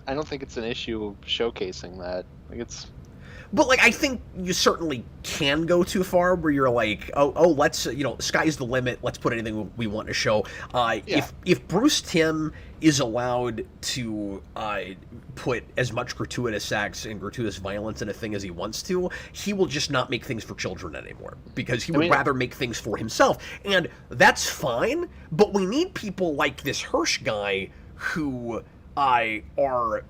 I don't think it's an issue showcasing that. Like But like, I think you certainly can go too far where you're like, oh, let's sky's the limit. Let's put anything we want in a show. If Bruce Timm is allowed to put as much gratuitous sex and gratuitous violence in a thing as he wants to, he will just not make things for children anymore because he would rather make things for himself, and that's fine. But we need people like this Hirsch guy who are.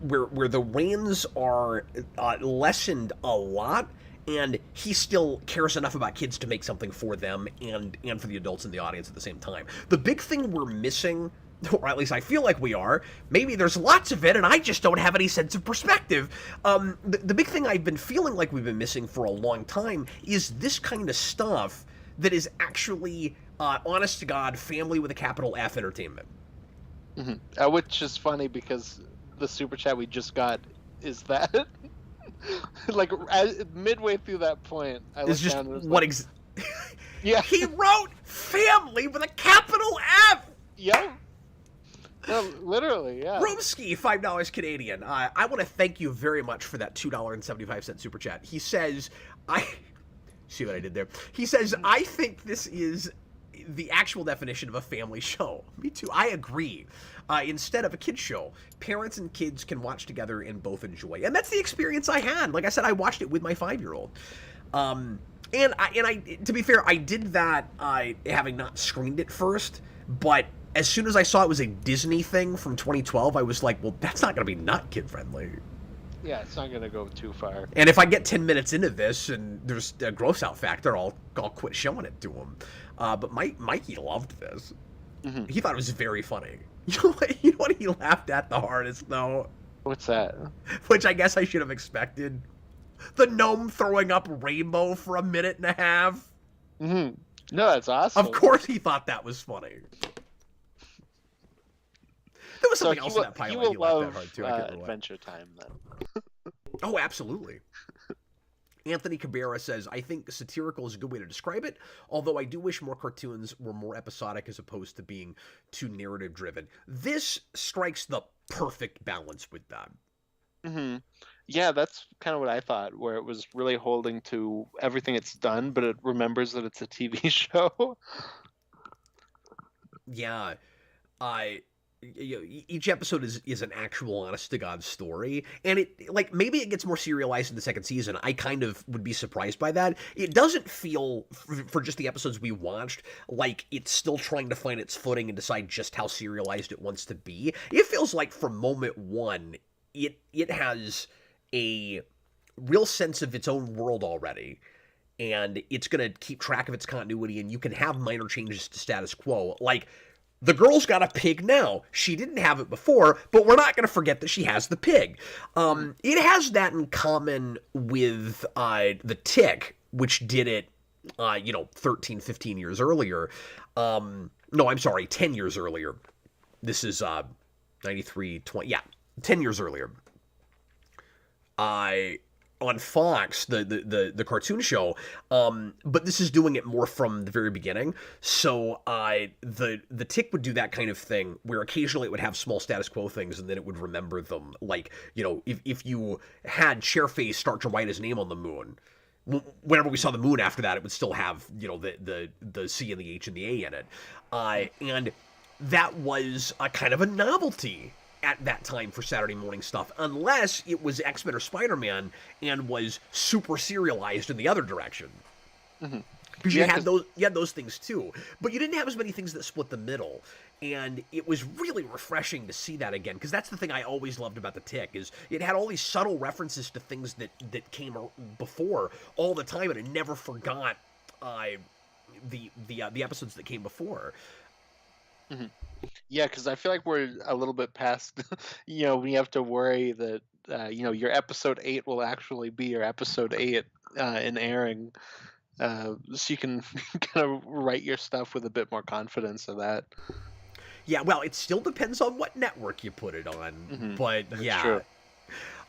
Where the reins are lessened a lot, and he still cares enough about kids to make something for them and for the adults in the audience at the same time. The big thing we're missing, or at least I feel like we are, maybe there's lots of it and I just don't have any sense of perspective. The big thing I've been feeling like we've been missing for a long time is this kind of stuff that is actually honest to God family with a capital F entertainment. Which is funny because the super chat we just got is that like midway through that point, I looked Just down and it was what like, yeah. He wrote family with a capital F. Yeah. No, literally, yeah. Romsky, $5 Canadian. I want to thank you very much for that $2.75 super chat. He says, see what I did there? He says, I think this is the actual definition of a family show. Me too. I agree. Instead of a kid's show, parents and kids can watch together and both enjoy. And that's the experience I had. Like I said, I watched it with my 5-year-old. And I, to be fair, I did that having not screened it first, but as soon as I saw it was a Disney thing from 2012, I was like, well, that's not going to be not kid-friendly. Yeah, it's not going to go too far. And if I get 10 minutes into this and there's a gross out factor, I'll quit showing it to him. But Mikey loved this. He thought it was very funny. You know what he laughed at the hardest, though? What's that? Which I guess I should have expected. The gnome throwing up rainbow for a minute and a half. No, that's awesome. Of course he thought that was funny. There was something else in that pilot he laughed that hard, too. I can't remember Adventure Time, then. Oh, absolutely. Anthony Cabrera says, I think satirical is a good way to describe it, although I do wish more cartoons were more episodic as opposed to being too narrative driven. This strikes the perfect balance with that. Hmm. Yeah, that's kind of what I thought, where it was really holding to everything it's done, but it remembers that it's a TV show. Yeah. I each episode is an actual honest to god story, and it, like, maybe it gets more serialized in the second season. I kind of would be surprised by that. It doesn't feel, for just the episodes we watched, like it's still trying to find its footing and decide just how serialized it wants to be. It feels like from moment one it has a real sense of its own world already, and it's going to keep track of its continuity, and you can have minor changes to status quo. Like, the girl's got a pig now. She didn't have it before, but we're not going to forget that she has the pig. It has that in common with The Tick, which did it, 13, 15 years earlier. No, I'm sorry, 10 years earlier. This is 93, 20, yeah, 10 years earlier. On Fox, the cartoon show, but this is doing it more from the very beginning. So the Tick would do that kind of thing where occasionally it would have small status quo things and then it would remember them. Like, if you had Chairface start to write his name on the moon, whenever we saw the moon after that, it would still have, the C and the H and the A in it. And that was a kind of a novelty at that time for Saturday morning stuff, unless it was X-Men or Spider-Man and was super serialized in the other direction. Mhm. Because Yeah, you had those things too, but you didn't have as many things that split the middle, and it was really refreshing to see that again. Because that's the thing I always loved about the Tick, is it had all these subtle references to things that came before all the time, and it never forgot the episodes that came before. Mhm. Yeah, because I feel like we're a little bit past, when you have to worry that, your episode 8 will actually be your episode 8 in airing. So you can kind of write your stuff with a bit more confidence of that. Yeah, well, it still depends on what network you put it on, Hmm. but That's yeah. true.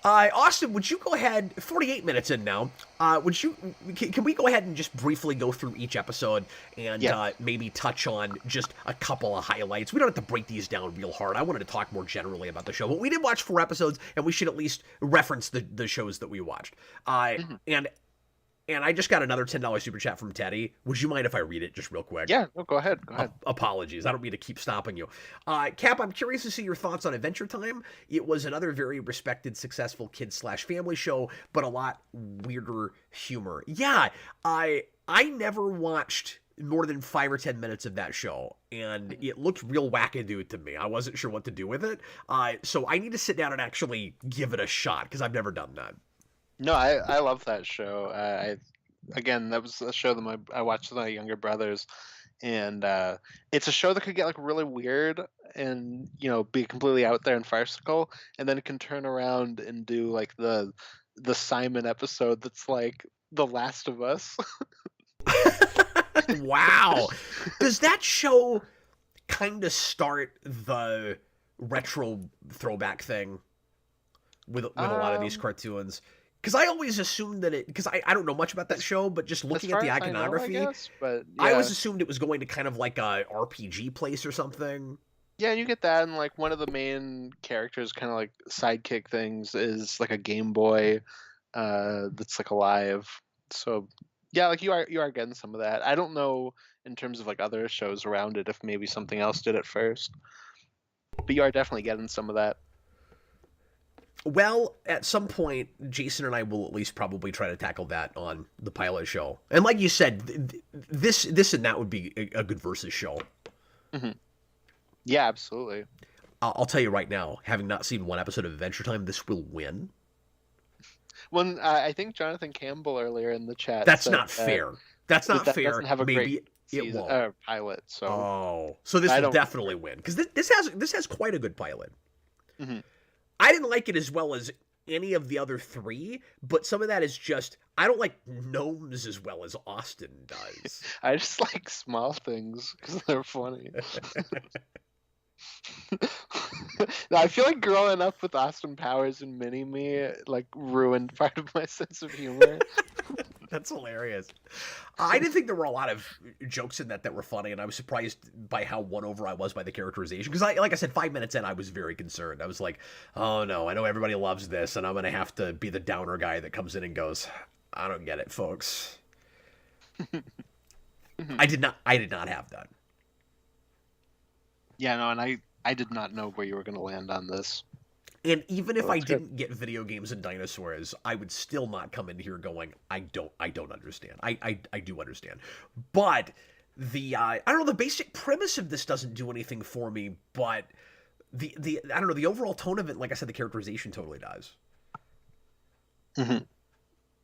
Austin, would you go ahead? 48 minutes in now. Can we go ahead and just briefly go through each episode and Yeah. maybe touch on just a couple of highlights? We don't have to break these down real hard. I wanted to talk more generally about the show, but we did watch 4 episodes, and we should at least reference the shows that we watched. Hmm. And I just got another $10 super chat from Teddy. Would you mind if I read it just real quick? Yeah. No, go ahead. Go ahead. Apologies. I don't mean to keep stopping you. Cap, I'm curious to see your thoughts on Adventure Time. It was another very respected, successful kid/family show, but a lot weirder humor. Yeah, I never watched more than 5 or 10 minutes of that show, and it looked real wackadoo to me. I wasn't sure what to do with it. So I need to sit down and actually give it a shot, because I've never done that. No, I love that show. Again, that was a show that I watched with my younger brothers, and it's a show that could get like really weird and be completely out there and farcical, and then it can turn around and do like the Simon episode that's like The Last of Us. Wow. Does that show kind of start the retro throwback thing with a lot of these Um, cartoons? Because I always assumed that because I don't know much about that show, but just as looking at far the as I know, I iconography, guess, but I yeah, always assumed it was going to kind of like a RPG place or something. yeah, you get that, and like one of the main characters, kind of like sidekick things, is like a Game Boy, that's like alive. So yeah, like you are getting some of that. I don't know in terms of like other shows around it if maybe something else did it first, but you are definitely getting some of that. Well, at some point, Jason and I will at least probably try to tackle that on the pilot show. And like you said, this and that would be a good versus show. Hmm. Yeah, absolutely. I'll tell you right now, having not seen one episode of Adventure Time, this will win. When I think Jonathan Campbell earlier in the chat That's said not fair. That's not that fair. doesn't have a great Maybe it season won't. pilot. So Oh, so this I will don't. definitely win because this has quite a good pilot. Hmm. I didn't like it as well as any of the other 3, but some of that is just I don't like gnomes as well as Austin does. I just like small things because they're funny. No, I feel like growing up with Austin Powers and Mini-Me like ruined part of my sense of humor. That's hilarious. I didn't think there were a lot of jokes in that were funny, and I was surprised by how won over I was by the characterization. Because, like I said, 5 minutes in, I was very concerned. I was like, oh no, I know everybody loves this, and I'm going to have to be the downer guy that comes in and goes, I don't get it, folks. I did not have that. Yeah, no, and I did not know where you were going to land on this. And even if I that's didn't get video games and dinosaurs, I would still not come in here going, I don't understand. I do understand. But the I don't know, the basic premise of this doesn't do anything for me, but the I don't know, the overall tone of it, like I said, the characterization totally does. Mm-hmm.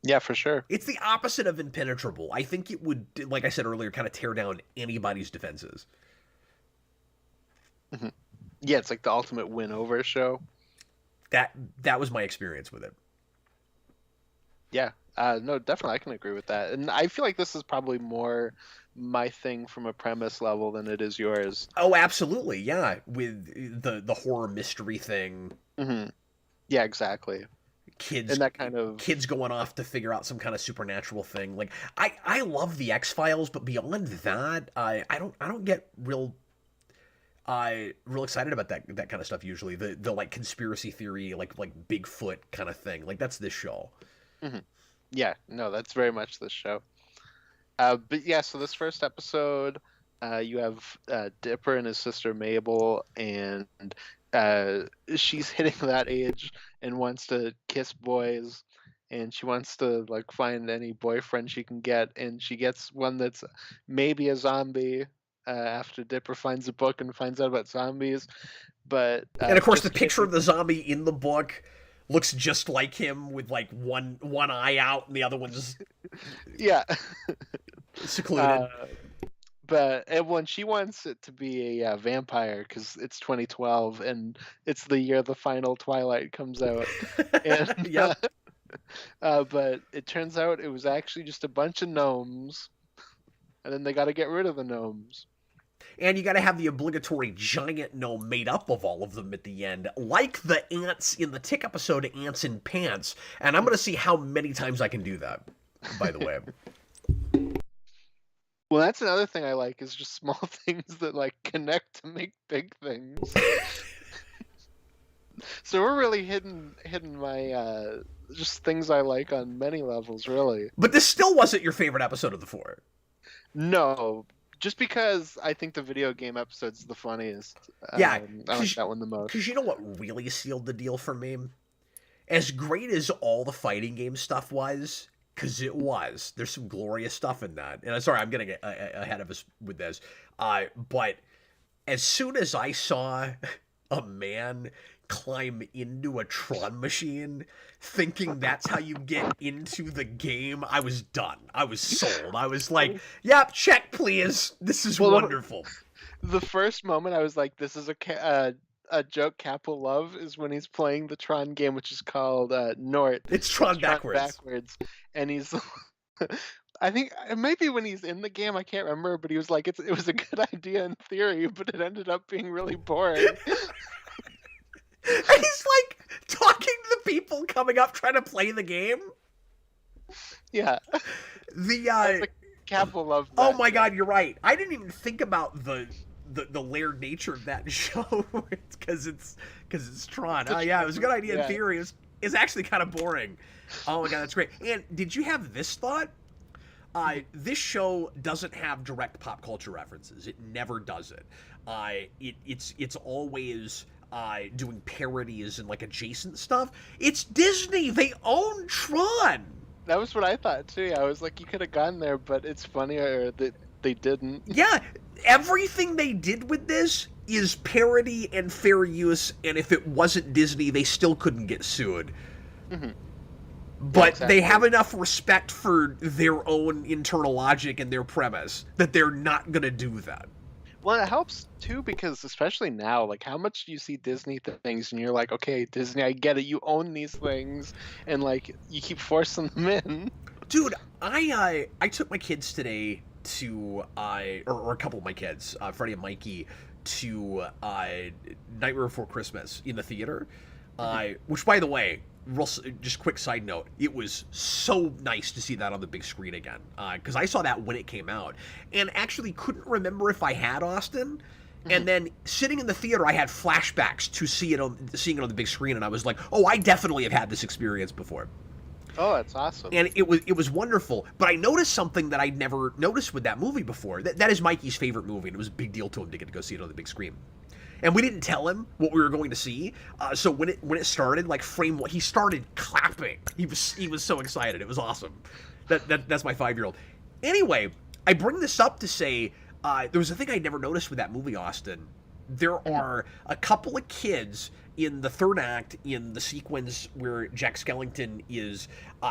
Yeah, for sure. It's the opposite of impenetrable. I think it would, like I said earlier, kind of tear down anybody's defenses. Mm-hmm. Yeah, it's like the ultimate win-over show. That was my experience with it. Yeah, no, definitely, I can agree with that. And I feel like this is probably more my thing from a premise level than it is yours. Oh, absolutely, yeah. With the horror mystery thing. Mm-hmm. Yeah, exactly. Kids and that kind of kids going off to figure out some kind of supernatural thing. Like I love the X-Files, but beyond that, I don't get real excited about that kind of stuff usually. The like conspiracy theory, like Bigfoot kind of thing. Like that's this show. Mm-hmm. Yeah, no, that's very much this show. But yeah, so this first episode, you have Dipper and his sister Mabel, and she's hitting that age and wants to kiss boys, and she wants to like find any boyfriend she can get, and she gets one that's maybe a zombie. After Dipper finds a book and finds out about zombies, but and of course the picture of the zombie in the book looks just like him with like one eye out and the other one's yeah secluded. But when she wants it to be a vampire because it's 2012 and it's the year the final Twilight comes out, and yep. But it turns out it was actually just a bunch of gnomes, and then they got to get rid of the gnomes. And you got to have the obligatory giant gnome made up of all of them at the end, like the ants in the Tick episode, Ants in Pants. And I'm going to see how many times I can do that, by the way. Well, that's another thing I like, is just small things that like connect to make big things. So we're really hitting my just things I like on many levels, really. But this still wasn't your favorite episode of the four. No, just because I think the video game episode's the funniest. Yeah, I like that one the most. Because you know what really sealed the deal for me? As great as all the fighting game stuff was, because it was, there's some glorious stuff in that. And I'm sorry, I'm getting ahead of us with this. But as soon as I saw a man climb into a Tron machine thinking that's how you get into the game, I was done. I was sold. I was like, yep, check please. This is wonderful. The first moment I was like, this is a joke Cap will love, is when he's playing the Tron game, which is called Nort. It's Tron backwards. And he's I think maybe when he's in the game, I can't remember, but he was like, it was a good idea in theory, but it ended up being really boring. And he's like talking to the people coming up trying to play the game. Yeah. The Cap will love that. Oh my god, you're right. I didn't even think about the layered nature of that show because it's Tron. Oh yeah, it was a good idea in theory. It's actually kind of boring. Oh my god, that's great. And did you have this thought? This show doesn't have direct pop culture references. It never does it. It's always doing parodies and like adjacent stuff. It's Disney. They own Tron. That was what I thought too. I was like, you could have gone there, but it's funnier that they didn't. Yeah, everything they did with this is parody and fair use, and if it wasn't Disney, they still couldn't get sued. Mm-hmm. But yeah, exactly. They have enough respect for their own internal logic and their premise that they're not going to do that. Well, it helps too, because especially now, like, how much do you see Disney things and you're like, okay, Disney, I get it, you own these things, and like you keep forcing them in. Dude, I took my kids today to or a couple of my kids, Freddie and Mikey, to Nightmare Before Christmas in the theater, which, by the way, just quick side note, it was so nice to see that on the big screen again, because I saw that when it came out, and actually couldn't remember if I had, Austin. And then sitting in the theater, I had flashbacks to seeing it on the big screen, and I was like, "Oh, I definitely have had this experience before." Oh, that's awesome. And it was wonderful. But I noticed something that I'd never noticed with that movie before. That is Mikey's favorite movie, and it was a big deal to him to get to go see it on the big screen. And we didn't tell him what we were going to see. So when it started, like he started clapping. He was so excited. It was awesome. That's my 5-year-old. Anyway, I bring this up to say there was a thing I never noticed with that movie, Austin. There are a couple of kids in the third act in the sequence where Jack Skellington is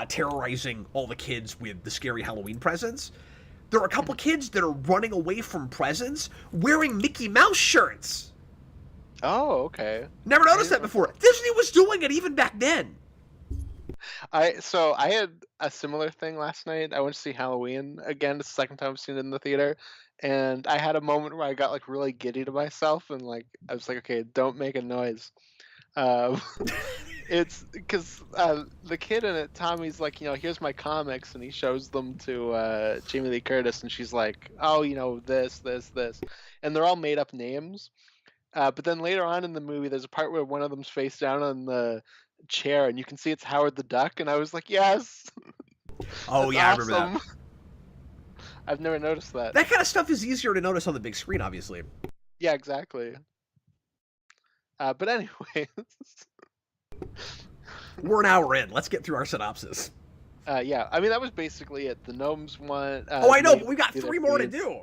terrorizing all the kids with the scary Halloween presents. There are a couple of kids that are running away from presents wearing Mickey Mouse shirts. Oh, okay. Never noticed that before. Disney was doing it even back then. I had a similar thing last night. I went to see Halloween again. It's the second time I've seen it in the theater, and I had a moment where I got like really giddy to myself, and like I was like, okay, don't make a noise. It's because the kid in it, Tommy's like, here's my comics, and he shows them to Jamie Lee Curtis, and she's like, oh, this, and they're all made up names. But then later on in the movie, there's a part where one of them's face down on the chair, and you can see it's Howard the Duck, and I was like, yes. Oh yeah, awesome. I remember that. I've never noticed that. That kind of stuff is easier to notice on the big screen, obviously. Yeah, exactly. But anyway. We're an hour in. Let's get through our synopsis. Yeah, I mean, that was basically it. The gnomes want... I know, but we got 3 more to do.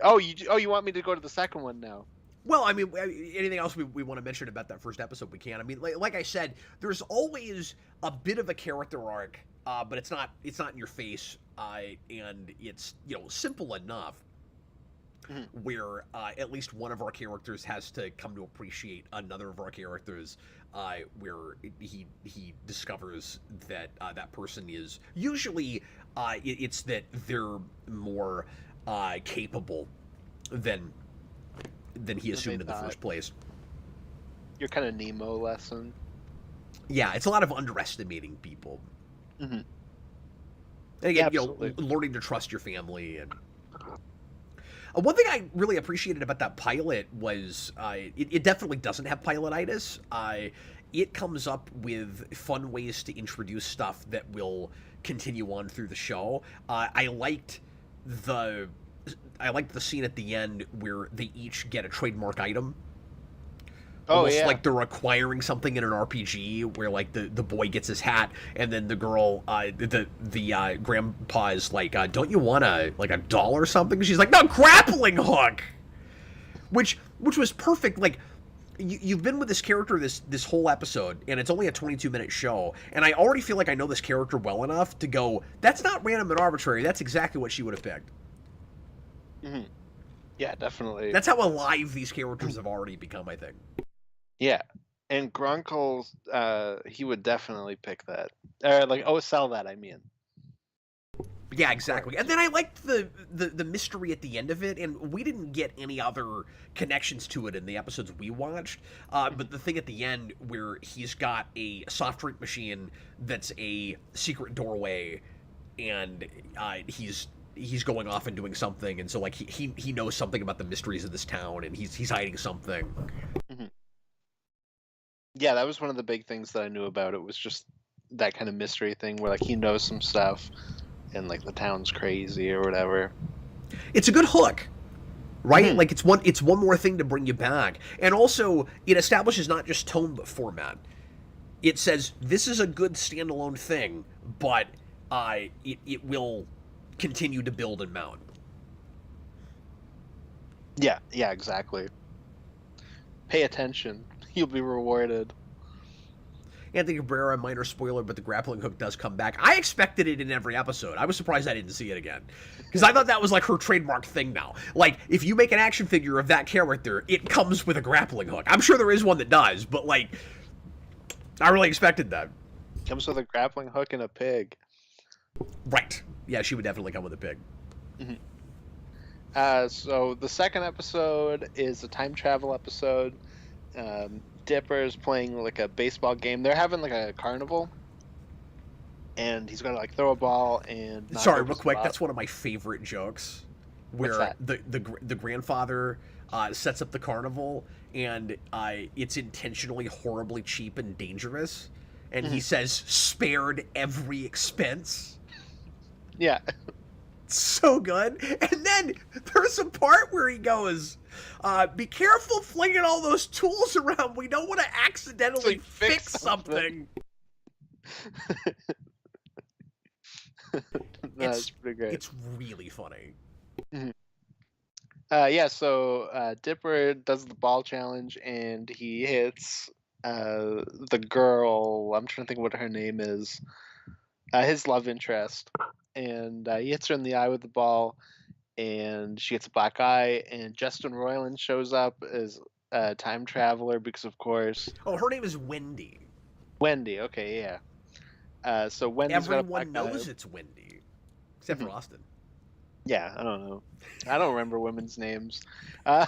Oh, you want me to go to the second one now? Well, I mean, anything else we want to mention about that first episode, we can. I mean, like I said, there's always a bit of a character arc, but it's not in your face, and it's simple enough. Where at least one of our characters has to come to appreciate another of our characters, where he discovers that that person is usually it's that they're more capable than he assumed in the first place. Your kind of Nemo lesson. Yeah, it's a lot of underestimating people. Mm-hmm. And again, learning to trust your family. And one thing I really appreciated about that pilot was it definitely doesn't have pilotitis. It comes up with fun ways to introduce stuff that will continue on through the show. I liked the scene at the end where they each get a trademark item. Almost like they're acquiring something in an RPG, where like the boy gets his hat, and then the girl, the grandpa is like, "Don't you want a doll or something?" She's like, "No, grappling hook," which was perfect. Like you've been with this character this whole episode, and it's only a 22-minute show, and I already feel like I know this character well enough to go, "That's not random and arbitrary. That's exactly what she would have picked." Mm-hmm. Yeah, definitely. That's how alive these characters have already become, I think. Yeah, and Grunkle, he would definitely pick that. Or sell that, I mean. Yeah, exactly. And then I liked the mystery at the end of it, and we didn't get any other connections to it in the episodes we watched. But the thing at the end where he's got a soft drink machine that's a secret doorway, and he's going off and doing something, and so like he knows something about the mysteries of this town, and he's hiding something. Mm-hmm. Yeah, that was one of the big things that I knew about it, was just that kind of mystery thing where like he knows some stuff and like the town's crazy or whatever. It's a good hook, right? Mm-hmm. Like it's one more thing to bring you back. And also it establishes not just tone but format. It says this is a good standalone thing, but it will continue to build and mount. Yeah, exactly. Pay attention. You'll be rewarded. Anthony Cabrera, minor spoiler, but the grappling hook does come back. I expected it in every episode. I was surprised I didn't see it again. Because I thought that was like her trademark thing now. Like, if you make an action figure of that character, it comes with a grappling hook. I'm sure there is one that does, but like, I really expected that. Comes with a grappling hook and a pig. Right. Yeah, she would definitely come with a pig. Mm-hmm. So the second episode is a time travel episode. Dipper's playing like a baseball game. They're having like a carnival, and he's gonna like throw a ball and knock Sorry, over real some quick. rock. That's one of my favorite jokes, What's where that? the grandfather sets up the carnival, and it's intentionally horribly cheap and dangerous, and he Mhm. says spared every expense. Yeah. So good. And then there's a part where he goes, "Be careful flinging all those tools around. We don't want to accidentally Like, fix fix something." That's pretty great. It's really funny. Yeah, so Dipper does the ball challenge and he hits the girl. I'm trying to think what her name is. His love interest. And he hits her in the eye with the ball, and she gets a black eye. And Justin Roiland shows up as a time traveler because, of course, Oh, her name is Wendy. Wendy. Okay, yeah. So Wendy's got a black Everyone knows eye. it's Wendy, except for Austin. Yeah, I don't know. I don't remember women's names. Uh,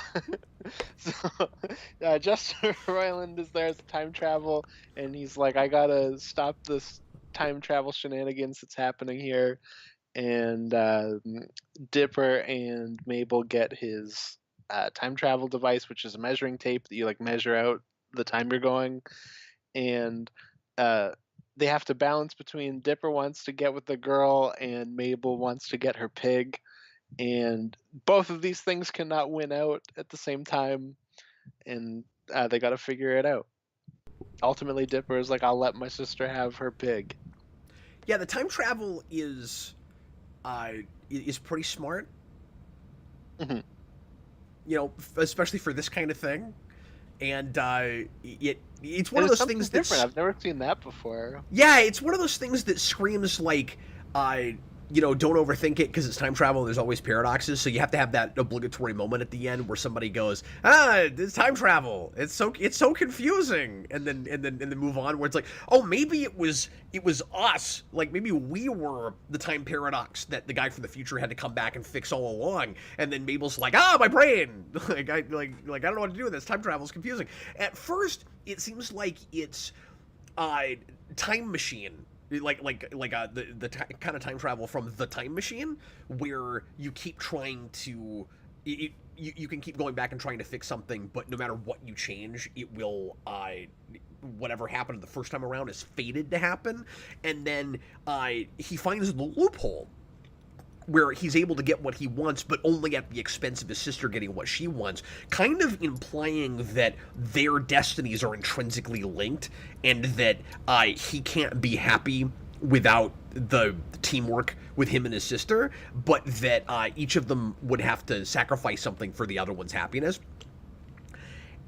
so Justin Roiland is there as time travel, and he's like, I gotta stop this time travel shenanigans that's happening here. And Dipper and Mabel get his time travel device, which is a measuring tape that you like measure out the time you're going. And uh, they have to balance between Dipper wants to get with the girl and Mabel wants to get her pig, and both of these things cannot win out at the same time, and they got to figure it out. Ultimately, Dipper is like, "I'll let my sister have her pig." Yeah, the time travel is pretty smart. Mhm. You know, especially for this kind of thing. And it's one And of it's those something things different. that's I've never seen that before. yeah, it's one of those things that screams like don't overthink it because it's time travel and there's always paradoxes, so you have to have that obligatory moment at the end where somebody goes, it's time travel, it's so confusing, and then move on, where it's like, oh, maybe it was us, like maybe we were the time paradox that the guy from the future had to come back and fix all along, and then Mabel's like, my brain, I don't know what to do with this, time travel is confusing. At first it seems like it's time machine, kind of time travel from the time machine, where you keep trying to you can keep going back and trying to fix something, but no matter what you change, it will whatever happened the first time around is fated to happen. And then he finds the loophole where he's able to get what he wants, but only at the expense of his sister getting what she wants, kind of implying that their destinies are intrinsically linked, and that he can't be happy without the teamwork with him and his sister, but that each of them would have to sacrifice something for the other one's happiness.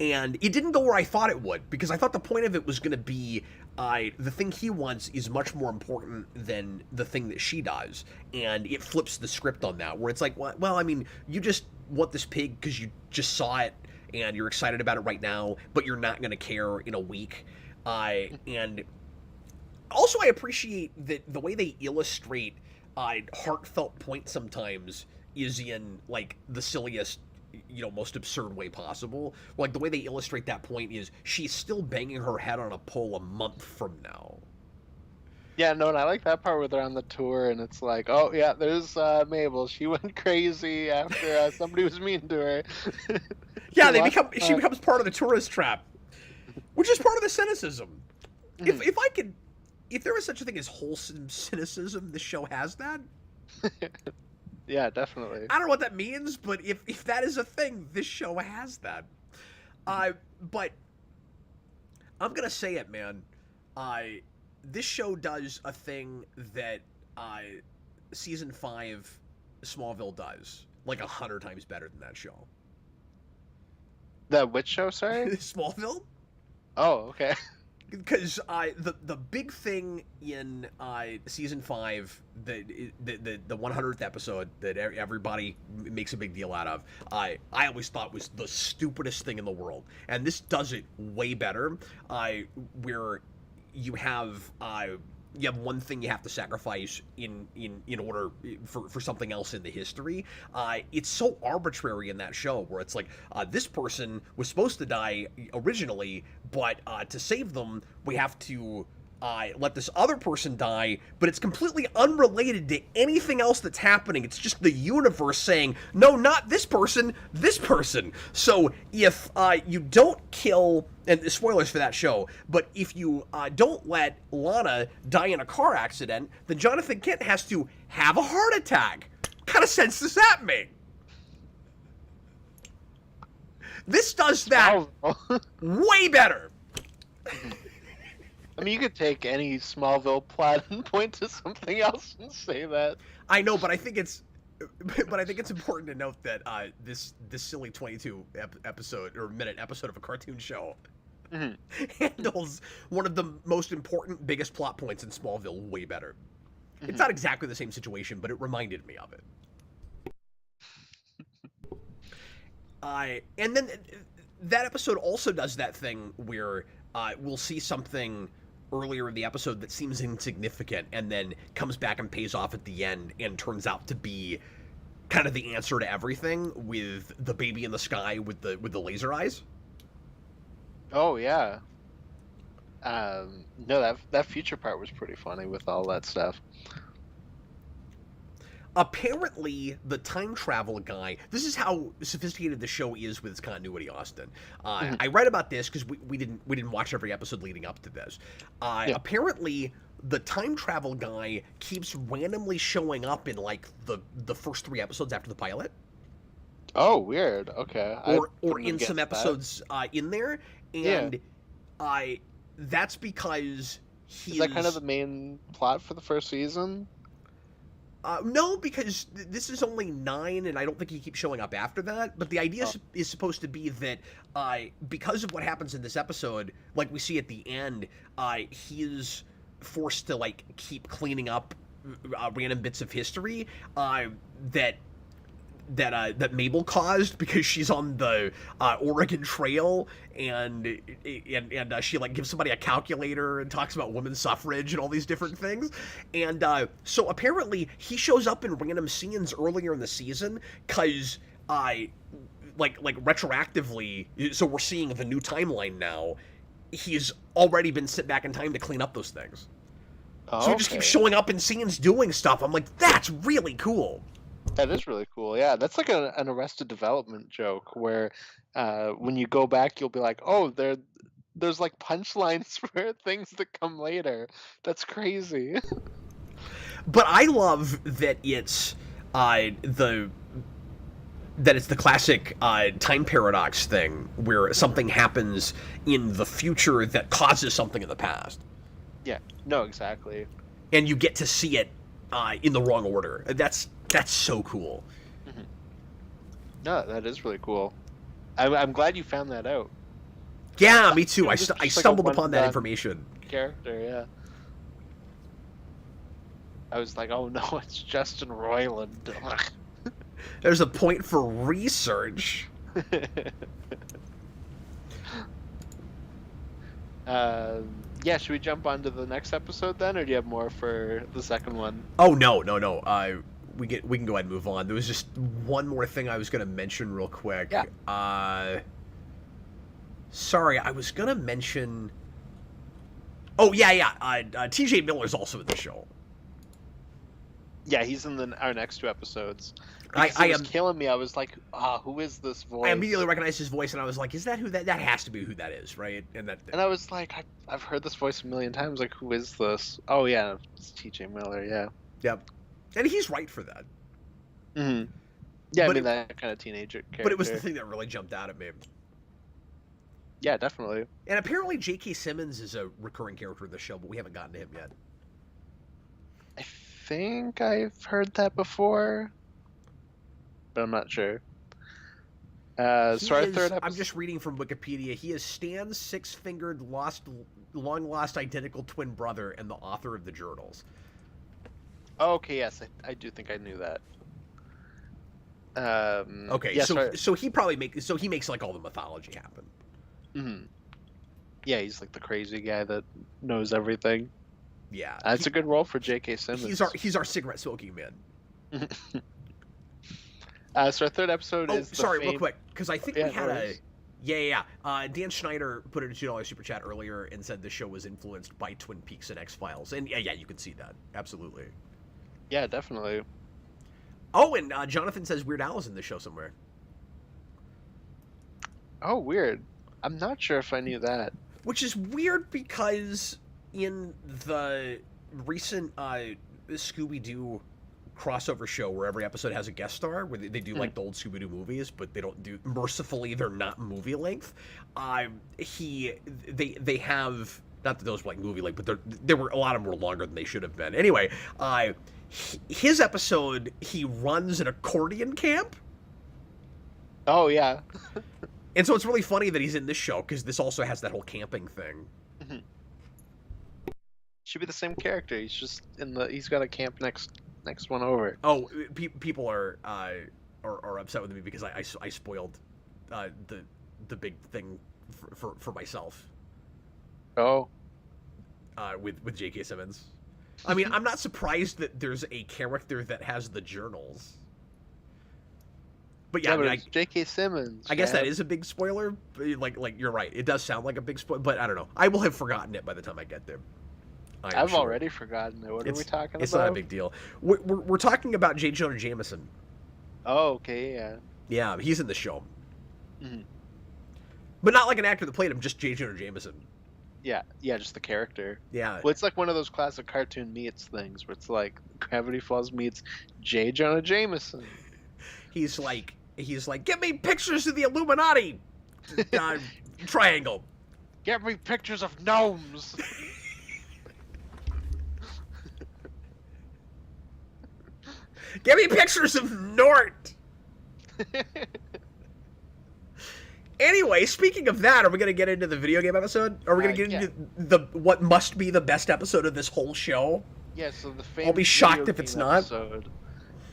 And it didn't go where I thought it would, because I thought the point of it was going to be the thing he wants is much more important than the thing that she does. And it flips the script on that, where it's like, well, I mean, you just want this pig because you just saw it and you're excited about it right now, but you're not going to care in a week. And also, I appreciate that the way they illustrate heartfelt points sometimes is in like the silliest, most absurd way possible. Like the way they illustrate that point is she's still banging her head on a pole a month from now. Yeah, no, and I like that part where they're on the tour and it's like, oh yeah, there's Mabel. She went crazy after somebody was mean to her. Yeah, she becomes part of the tourist trap, which is part of the cynicism. If there was such a thing as wholesome cynicism, this show has that. Yeah, definitely. I don't know what that means, but if that is a thing, this show has that. But I'm gonna say it, man. This show does a thing that season 5 Smallville does, like 100 times better than that show. The which show, sorry? Smallville? Oh, okay. Because the big thing in season 5, the 100th episode that everybody makes a big deal out of, I always thought was the stupidest thing in the world, and this does it way better. Where you have you have one thing you have to sacrifice in order for something else in the history. It's so arbitrary in that show where it's like this person was supposed to die originally, but to save them we have to let this other person die, but it's completely unrelated to anything else that's happening. It's just the universe saying, no, not this person, this person. So if you don't kill, and spoilers for that show, but if you don't let Lana die in a car accident, then Jonathan Kent has to have a heart attack. What kind of sense does that make? This does that way better. I mean, you could take any Smallville plot and point to something else and say that. I know, but I think it's important to note that this silly 22 episode or minute episode of a cartoon show handles one of the most important, biggest plot points in Smallville way better. It's not exactly the same situation, but it reminded me of it. And then that episode also does that thing where we'll see something earlier in the episode that seems insignificant and then comes back and pays off at the end and turns out to be kind of the answer to everything, with the baby in the sky with the laser eyes. Oh yeah. No, that future part was pretty funny with all that stuff. Apparently, the time travel guy, this is how sophisticated the show is with its continuity, Austin. I read about this because we didn't watch every episode leading up to this. Apparently, the time travel guy keeps randomly showing up in like the first 3 episodes after the pilot. Oh, weird. Okay. Or in some episodes in there, and that's because is that kind of the main plot for the first season? No, because this is only 9, and I don't think he keeps showing up after that. But the idea is supposed to be that because of what happens in this episode, like we see at the end, he's forced to like keep cleaning up random bits of history that Mabel caused because she's on the Oregon Trail, and she like gives somebody a calculator and talks about women's suffrage and all these different things. And so apparently he shows up in random scenes earlier in the season because like retroactively, so we're seeing the new timeline now. He's already been sent back in time to clean up those things. So he just keeps showing up in scenes doing stuff. I'm like, that's really cool. That is really cool. Yeah, that's like an Arrested Development joke where when you go back, you'll be like, oh, there's like punchlines for things that come later. That's crazy. But I love that it's the classic time paradox thing where something happens in the future that causes something in the past. Yeah. No, exactly. And you get to see it in the wrong order. That's so cool. No, that is really cool. I'm glad you found that out. Yeah, me too. I stumbled upon that information. Character, yeah. I was like, oh no, it's Justin Roiland. There's a point for research. Yeah, should we jump on to the next episode then, or do you have more for the second one? Oh no. We can go ahead and move on. There was just one more thing I was going to mention real quick. Yeah. Sorry, I was going to mention. Oh yeah. T.J. Miller's also in the show. Yeah, he's in our next 2 episodes. I was killing me. I was like, who is this voice? I immediately recognized his voice, and I was like, is that who that has to be who that is, right? And I was like, I've heard this voice a million times. Like, who is this? Oh yeah, it's T.J. Miller. Yeah. Yep. And he's right for that. Mm-hmm. Yeah, but I mean that kind of teenager character. But it was the thing that really jumped out at me. Yeah, definitely. And apparently J.K. Simmons is a recurring character in the show, but we haven't gotten to him yet. I think I've heard that before, but I'm not sure. Our third episode. I'm just reading from Wikipedia. He is Stan's 6-fingered, long-lost identical twin brother and the author of the journals. Oh, okay, yes, I do think I knew that. Okay, yeah, so he makes like all the mythology happen. Yeah, he's like the crazy guy that knows everything. Yeah, It's a good role for J.K. Simmons. he's our cigarette smoking man. So our third episode Oh, is the sorry, real fame. quick, because I think Yeah, we had no a. worries. Dan Schneider put in a $2 super chat earlier and said the show was influenced by Twin Peaks and X Files, and yeah, you can see that absolutely. Yeah, definitely. Oh, and Jonathan says Weird Al is in the show somewhere. Oh, weird. I'm not sure if I knew that. Which is weird because in the recent Scooby Doo crossover show where every episode has a guest star, where they do like the old Scooby Doo movies, but they don't do, mercifully, they're not movie length. They have, not that those were like movie length, but there were a lot of them were longer than they should have been. Anyway, his episode, he runs an accordion camp. Oh yeah. And so it's really funny that he's in this show because this also has that whole camping thing. Should be the same character. He's just he's got a camp next one over. Oh, people are upset with me because I spoiled the big thing for myself. Oh. With J.K. Simmons. I mean, I'm not surprised that there's a character that has the journals. But yeah, but it's J.K. Simmons. I guess that is a big spoiler. Like you're right. It does sound like a big spoiler, but I don't know. I will have forgotten it by the time I get there. I've already forgotten it. What are we talking about? It's not a big deal. We're talking about J. Jonah Jameson. Oh, okay, yeah. Yeah, he's in the show. But not like an actor that played him, just J. Jonah Jameson. Yeah, just the character. Yeah. Well, it's like one of those classic cartoon meets things where it's like Gravity Falls meets J. Jonah Jameson. He's like, get me pictures of the Illuminati triangle. Get me pictures of gnomes. Get me pictures of Nort. Anyway, speaking of that, are we going to get into the video game episode? Are we going to get into what must be the best episode of this whole show? Yeah, so the famous I'll be shocked if it's not. Episode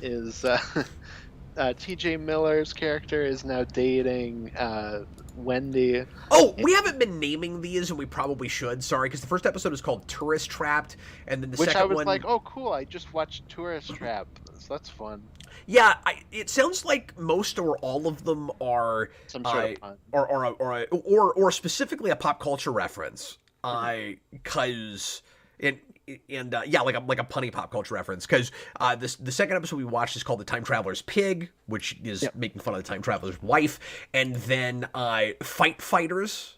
is T.J. Miller's character is now dating Wendy. Oh, we haven't been naming these, and we probably should. Sorry, because the first episode is called Tourist Trapped, and then the second one... Which I was like, oh, cool, I just watched Tourist Trap, so that's fun. Yeah, it sounds like most or all of them are some sort of pun. or specifically a pop culture reference. Because yeah, like a punny pop culture reference. Because the second episode we watched is called The Time Traveler's Pig, which is making fun of the Time Traveler's wife, and then Fight Fighters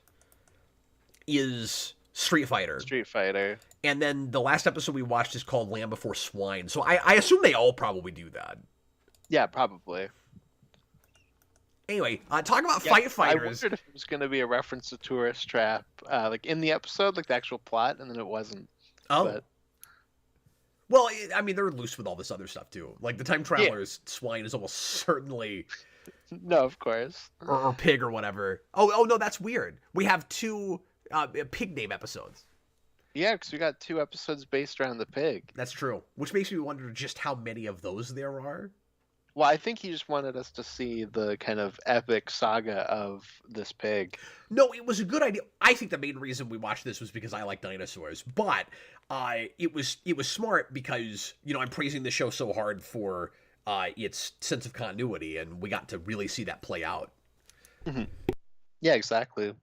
is Street Fighter. Street Fighter. And then the last episode we watched is called Land Before Swine. So I assume they all probably do that. Yeah, probably. Anyway, talk about Fight Fighters. I wondered if it was going to be a reference to Tourist Trap, like in the episode, like the actual plot, and then it wasn't. Oh. But... Well, I mean, they're loose with all this other stuff, too. Like, the Time Traveler's swine is almost certainly... No, of course. Or pig or whatever. Oh, no, that's weird. We have two pig name episodes. Yeah, because we got 2 episodes based around the pig. That's true. Which makes me wonder just how many of those there are. Well, I think he just wanted us to see the kind of epic saga of this pig. No, it was a good idea. I think the main reason we watched this was because I like dinosaurs. But it was smart because, I'm praising the show so hard for its sense of continuity, and we got to really see that play out. Mm-hmm. Yeah, exactly.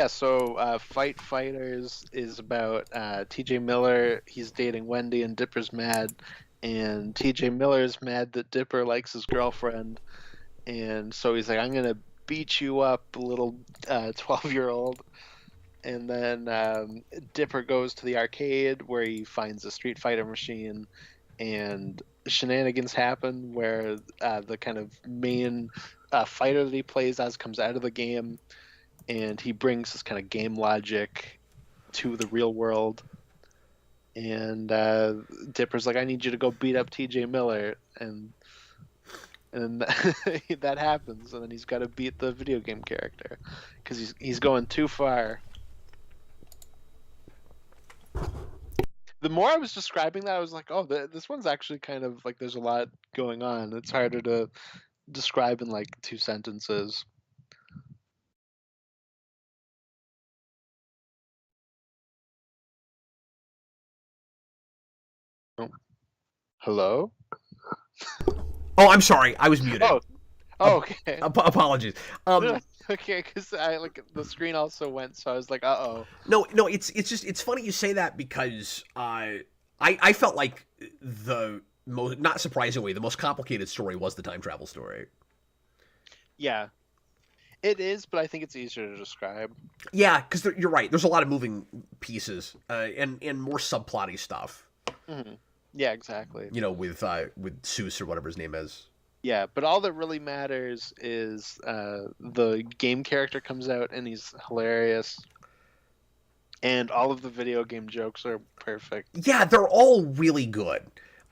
So Fight Fighters is about T.J. Miller. He's dating Wendy, and Dipper's mad. And T.J. Miller's mad that Dipper likes his girlfriend. And so he's like, I'm going to beat you up, little 12-year-old. And then Dipper goes to the arcade where he finds a Street Fighter machine. And shenanigans happen where the kind of main fighter that he plays as comes out of the game. And he brings this kind of game logic to the real world. And Dipper's like, I need you to go beat up T.J. Miller. And that happens. And then he's got to beat the video game character. Because he's going too far. The more I was describing that, I was like, oh, this one's actually kind of like there's a lot going on. It's harder to describe in like 2 sentences. Hello? Oh, I'm sorry. I was muted. Oh, okay. Apologies. No, okay, because I like the screen also went, so I was like, uh-oh. No, it's funny you say that because I felt like the most, not surprisingly, the most complicated story was the time travel story. Yeah, it is, but I think it's easier to describe. Yeah, because you're right. There's a lot of moving pieces and more subplotty stuff. Hmm. Yeah, exactly. You know, with Seuss or whatever his name is. Yeah, but all that really matters is the game character comes out and he's hilarious, and all of the video game jokes are perfect. Yeah, they're all really good,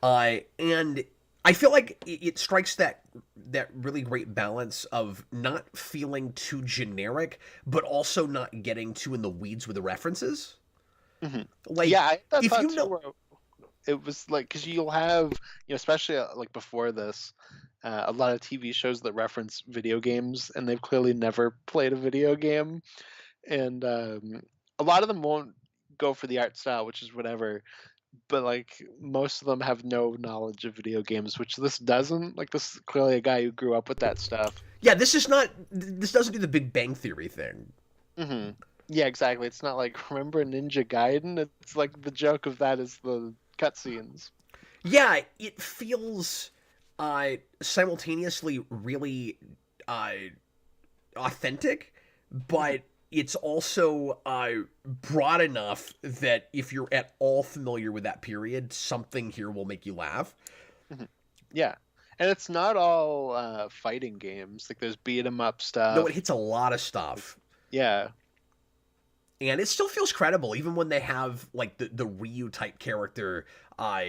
and I feel like it strikes that really great balance of not feeling too generic, but also not getting too in the weeds with the references. Hmm. Like, Yeah, I had that if thought you too. know, Where it was like, because you'll have, especially like before this, a lot of TV shows that reference video games, and they've clearly never played a video game, and a lot of them won't go for the art style, which is whatever. But like most of them have no knowledge of video games, which this doesn't. Like this is clearly a guy who grew up with that stuff. yeah, this doesn't do the Big Bang Theory thing. Hmm. Yeah, exactly. It's not like remember Ninja Gaiden. It's like the joke of that is the cutscenes. Yeah, it feels simultaneously really uh, authentic, but it's also broad enough that if you're at all familiar with that period, something here will make you laugh. Hmm. Yeah, and it's not all fighting games. Like there's beat 'em up No, it stuff. hits a lot of stuff. Yeah. And it still feels credible, even when they have like the Ryu type character, uh,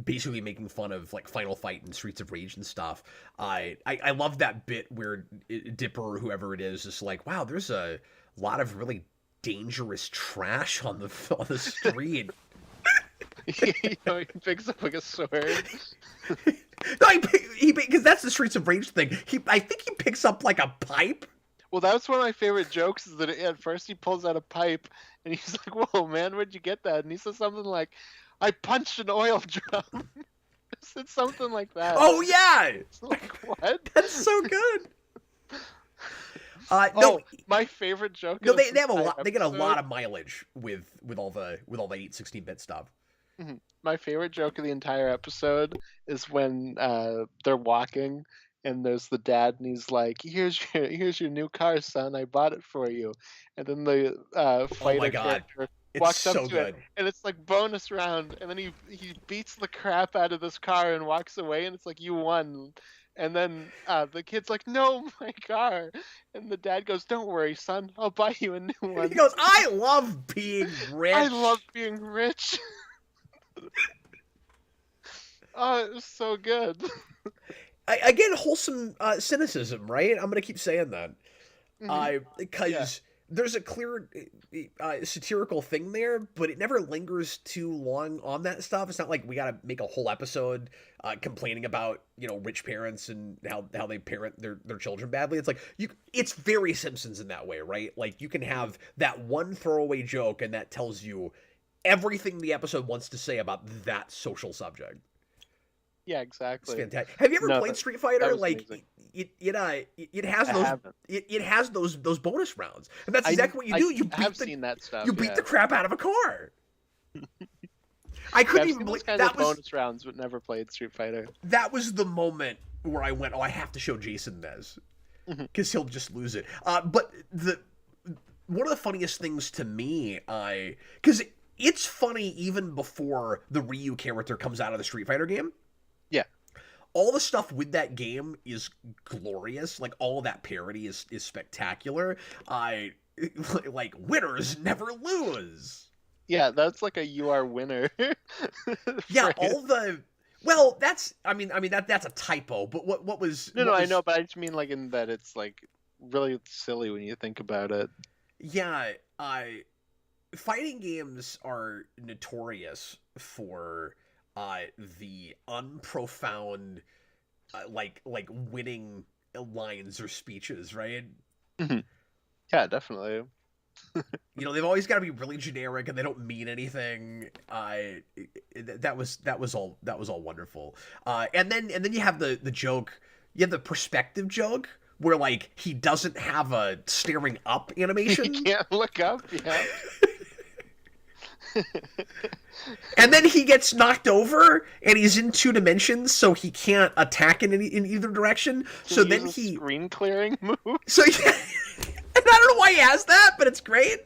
basically making fun of like Final Fight and Streets of Rage and stuff. I love that bit where Dipper or whoever it is like, wow, there's a lot of really dangerous trash on the street. He picks up like a sword. No, because that's the Streets of Rage thing. I think he picks up like a pipe. Well, that's one of my favorite jokes. Is that at first he pulls out a pipe and he's like, "Whoa, man, where'd you get that?" And he says something like, "I punched an oil drum." It's something like that. Oh yeah, It's like what? that's so good. Oh, No, my favorite joke. no, in they this have a entire lot. They get a lot episode- of mileage with all the 8/16-bit stuff. Mhm. My favorite joke of the entire episode is when they're walking and there's the dad and he's like, here's your new car, son. I bought it for you." And then the Oh my fighter god, character it's walks up so to it good. and it's like bonus round, and then he beats the crap out of this car and walks away, and it's like you won. And then the kid's like, "No, my car." And the dad goes, "Don't worry, son. I'll buy you a new He one. goes, "I love being rich." I love being rich." Oh, it was so good. Again, wholesome cynicism, right? I'm gonna keep saying that. Mhm. Because Yeah. there's a clear satirical thing there, but it never lingers too long on that stuff. It's not like we gotta make a whole episode complaining about rich parents and how they parent their children badly. It's like it's very Simpsons in that way, right? Like you can have that one throwaway joke and that tells you everything the episode wants to say about that social subject. Yeah, It's exactly. fantastic. Have you ever No, played Street that Fighter? was Like amazing. it has I those haven't. it has those bonus rounds, and that's I exactly what you I do. have seen that stuff. You beat Yeah. the crap out of a car. I Yeah, couldn't I've even seen believe those kinds that of was bonus rounds, but never played Street Fighter. the moment where I went, oh, I have to show Jason this Mhm. because he'll just lose it. But the one of the funniest things to me, because it's funny even before the Ryu character comes out of the Street Fighter game. Yeah. All the stuff with that game is glorious. Like all of that parody is spectacular. I like winners never lose. Yeah, that's like a "you are winner." Yeah, phrase. all the well, that's that's a typo. But what was No, what I was know, but I just mean like in that it's like really silly when you think about it. yeah, fighting games are notorious for the unprofound like winning lines or speeches, right? Mhm. Yeah, definitely. You know, they've always got to be really generic and they don't mean anything. That was all wonderful. And then you have the joke. You have the perspective joke where like he doesn't have a staring up You animation. can't look up. Yeah. And then he gets knocked over, and he's in 2 dimensions, so he can't attack in either direction. So then he screen clearing move. So yeah, and I don't know why he has that, but it's great.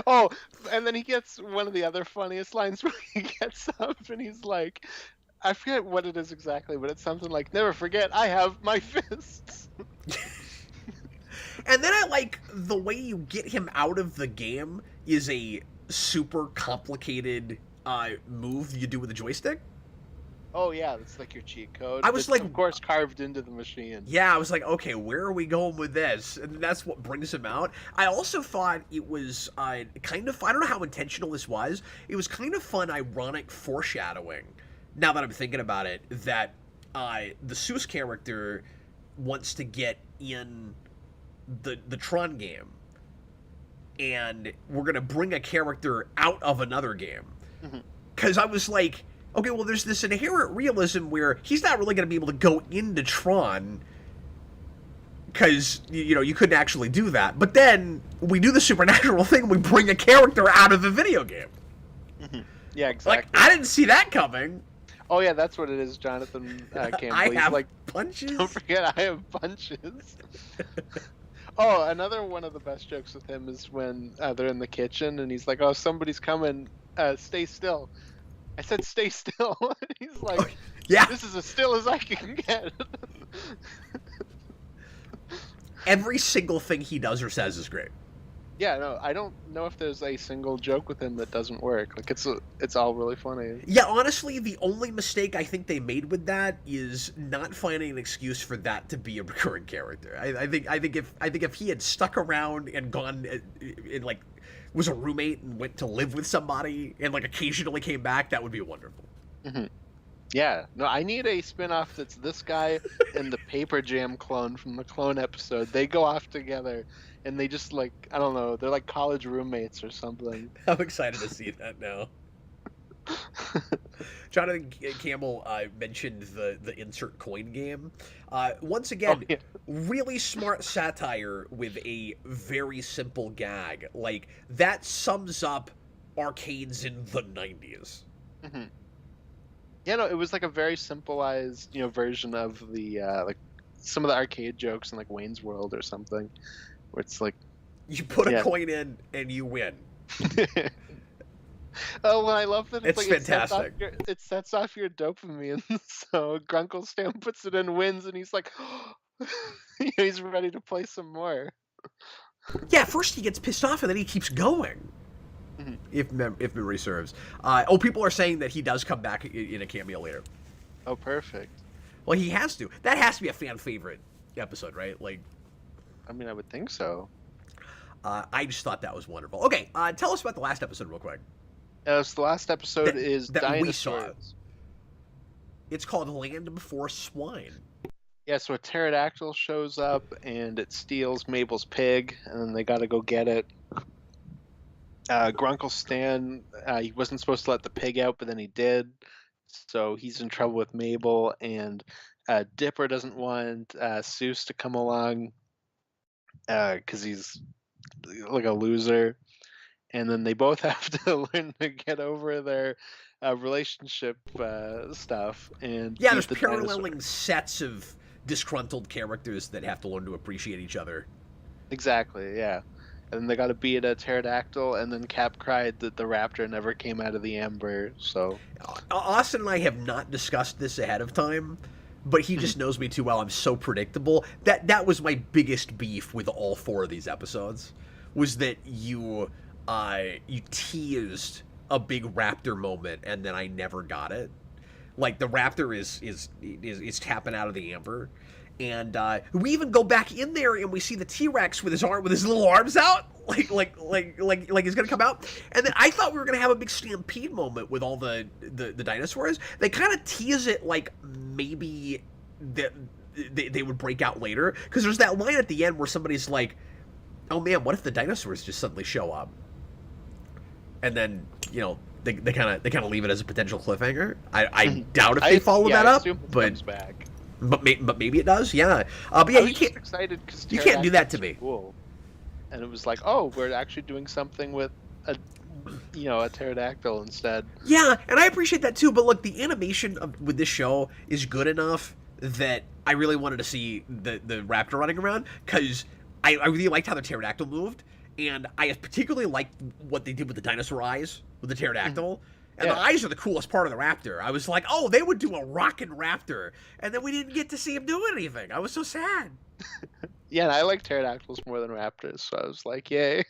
Oh, and then he gets one of the other funniest lines where he gets up and he's like, I forget what it is exactly, but it's something like, "Never forget, I have my fists." And then I like the way you get him out of the game is a super complicated move you do with a joystick. Oh yeah, that's like your cheat code. I was It's, like, of course, carved into the machine. yeah, I was like, okay, where are we going with this? And that's what brings him out. I also thought it was kind of, I don't know how intentional this was. It was kind of fun, ironic foreshadowing. Now that I'm thinking about it, that the Seuss character wants to get in the Tron game, and we're gonna bring a character out of another game. Because I was like, okay, well, there's this inherent realism where he's not really gonna be able to go into Tron because you know you couldn't actually do that. But then we do the supernatural thing, we bring a character out of the video game. Yeah, exactly. Like, I didn't see that coming. Oh yeah, that's what it is, Jonathan Campbell. I He's have like, punches. don't forget, I have punches. Oh, another one of the best jokes with him is when they're in the kitchen and he's like, "Oh, somebody's coming. Stay still." I said, "Stay still." He's like, Oh, yeah. "This is as still as I can get." Every single thing he does or says is great. Yeah, no, I don't know if there's a single joke with him that doesn't work. Like it's all really funny. Yeah, honestly, the only mistake I think they made with that is not finding an excuse for that to be a recurring character. I think if he had stuck around and gone and like was a roommate and went to live with somebody and like occasionally came back, that would be wonderful. Yeah, no, I need a spin-off that's this guy and the Paper Jam clone from the Clone episode. They go off together and they just like, I don't know, they're like college roommates or something. I'm excited to see that now. Jonathan Campbell mentioned the insert coin game. Once again, really smart satire with a very simple gag. Like, that sums up arcades in the 90s. Yeah, no, it was like a very simplified, version of the like some of the arcade jokes in like Wayne's World or something, where it's like you put a coin in and you win. Oh, well, I love that it's like fantastic. It sets off your dopamine. So Grunkle Stan puts it in, wins, and he's like, he's ready to play some more. Yeah, first he gets pissed off and then he keeps going. If memory serves. People are saying that he does come back in a cameo later. Oh, perfect. Well, he has to. That has to be a fan favorite episode, right? Like, I mean, I would think so. I just thought that was wonderful. Okay, tell us about the last episode real quick. So the last episode is that Dinosaurs. we saw. It's called Land Before Swine. Yeah, so a pterodactyl shows up and it steals Mabel's pig, and then they got to go get it. Grunkle Stan, he wasn't supposed to let the pig out, but then he did. So he's in trouble with Mabel, and Dipper doesn't want Seuss to come along because he's like a loser. And then they both have to learn to get over their relationship stuff. And yeah, there's paralleling sets of disgruntled characters that have to learn to appreciate each other. Exactly, yeah. And then they got to beat a pterodactyl, and then Cap cried that the raptor never came out of the amber, so... Austin and I have not discussed this ahead of time, but he just knows me too well. I'm so predictable. That was my biggest beef with all 4 of these episodes, was that you teased a big raptor moment, and then I never got it. Like, the raptor is tapping out of the amber. And we even go back in there and we see the T-Rex with his little arms out, like he's gonna come out. And then I thought we were gonna have a big stampede moment with all the dinosaurs. They kind of tease it like maybe they would break out later, because there's that line at the end where somebody's like, oh man, what if the dinosaurs just suddenly show up, and then they kind of leave it as a potential cliffhanger. I Mhm. doubt if they follow I that up, assume it but comes back. but maybe it does. Yeah. But yeah, I you was can't just excited because you can't do pterodactyls that to are me. cool, and it was like, oh, we're actually doing something with a a pterodactyl instead. Yeah, and I appreciate that too. But look, the animation with this show is good enough that I really wanted to see the raptor running around because I really liked how the pterodactyl moved, and I particularly liked what they did with the dinosaur eyes with the Mhm. pterodactyl. And the Yeah, eyes are the coolest part of the raptor. I was like, oh, they would do a rockin' raptor, and then we didn't get to see him do anything. I was so sad. yeah, and I like pterodactyls more than raptors, so I was like, yay.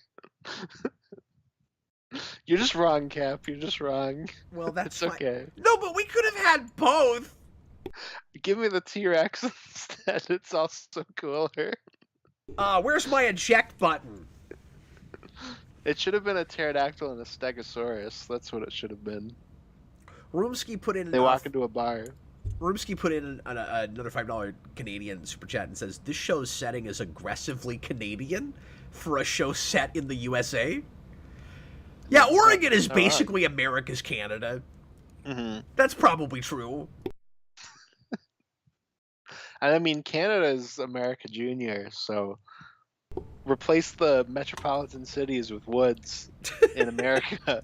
You're just wrong, Cap. You're just wrong. Well, that's It's fine. okay. No, but we could have had both. Give me the T-Rex instead. It's also cooler. Where's my eject button? It should have been a pterodactyl and a stegosaurus. That's what it should have been. Roomski put in They walk into a bar. Rumsky put in another $5 Canadian super chat and says this show's setting is aggressively Canadian for a show set in the USA. Yeah, Oregon is Not wrong. basically America's Canada. Hmm. That's probably true. And I mean, Canada is America Junior, so replace the metropolitan cities with woods in America.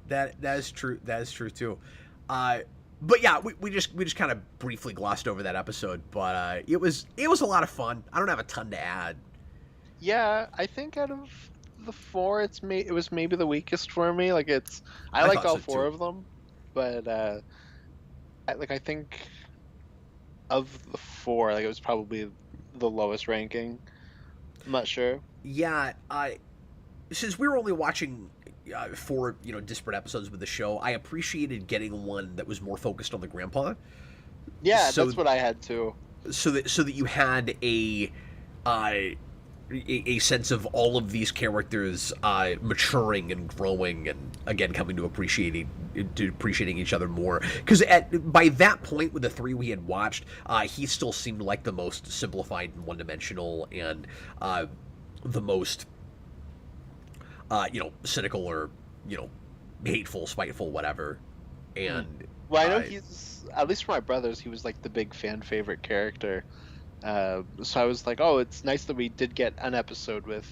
That is true. That is true too. But yeah, we just kind of briefly glossed over that episode, but it was a lot of fun. I don't have a ton to add. Yeah, I think out of the four, it was maybe the weakest for me. Like I I liked thought all so four too. of them, but I think of the four, like it was probably the lowest ranking. I'm not sure. Yeah, since we were only watching four disparate episodes with the show, I appreciated getting one that was more focused on the grandpa. Yeah, So that's what I had too. so that you had a sense of all of these characters maturing and growing and again coming to appreciating each other more because by that point with the three we had watched he still seemed like the most simplified and one-dimensional and the most cynical or hateful, spiteful, whatever. Hmm. And Well, I know uh, he's, at least for my brothers, he was like the big fan favorite character. So I was like, oh, it's nice that we did get an episode with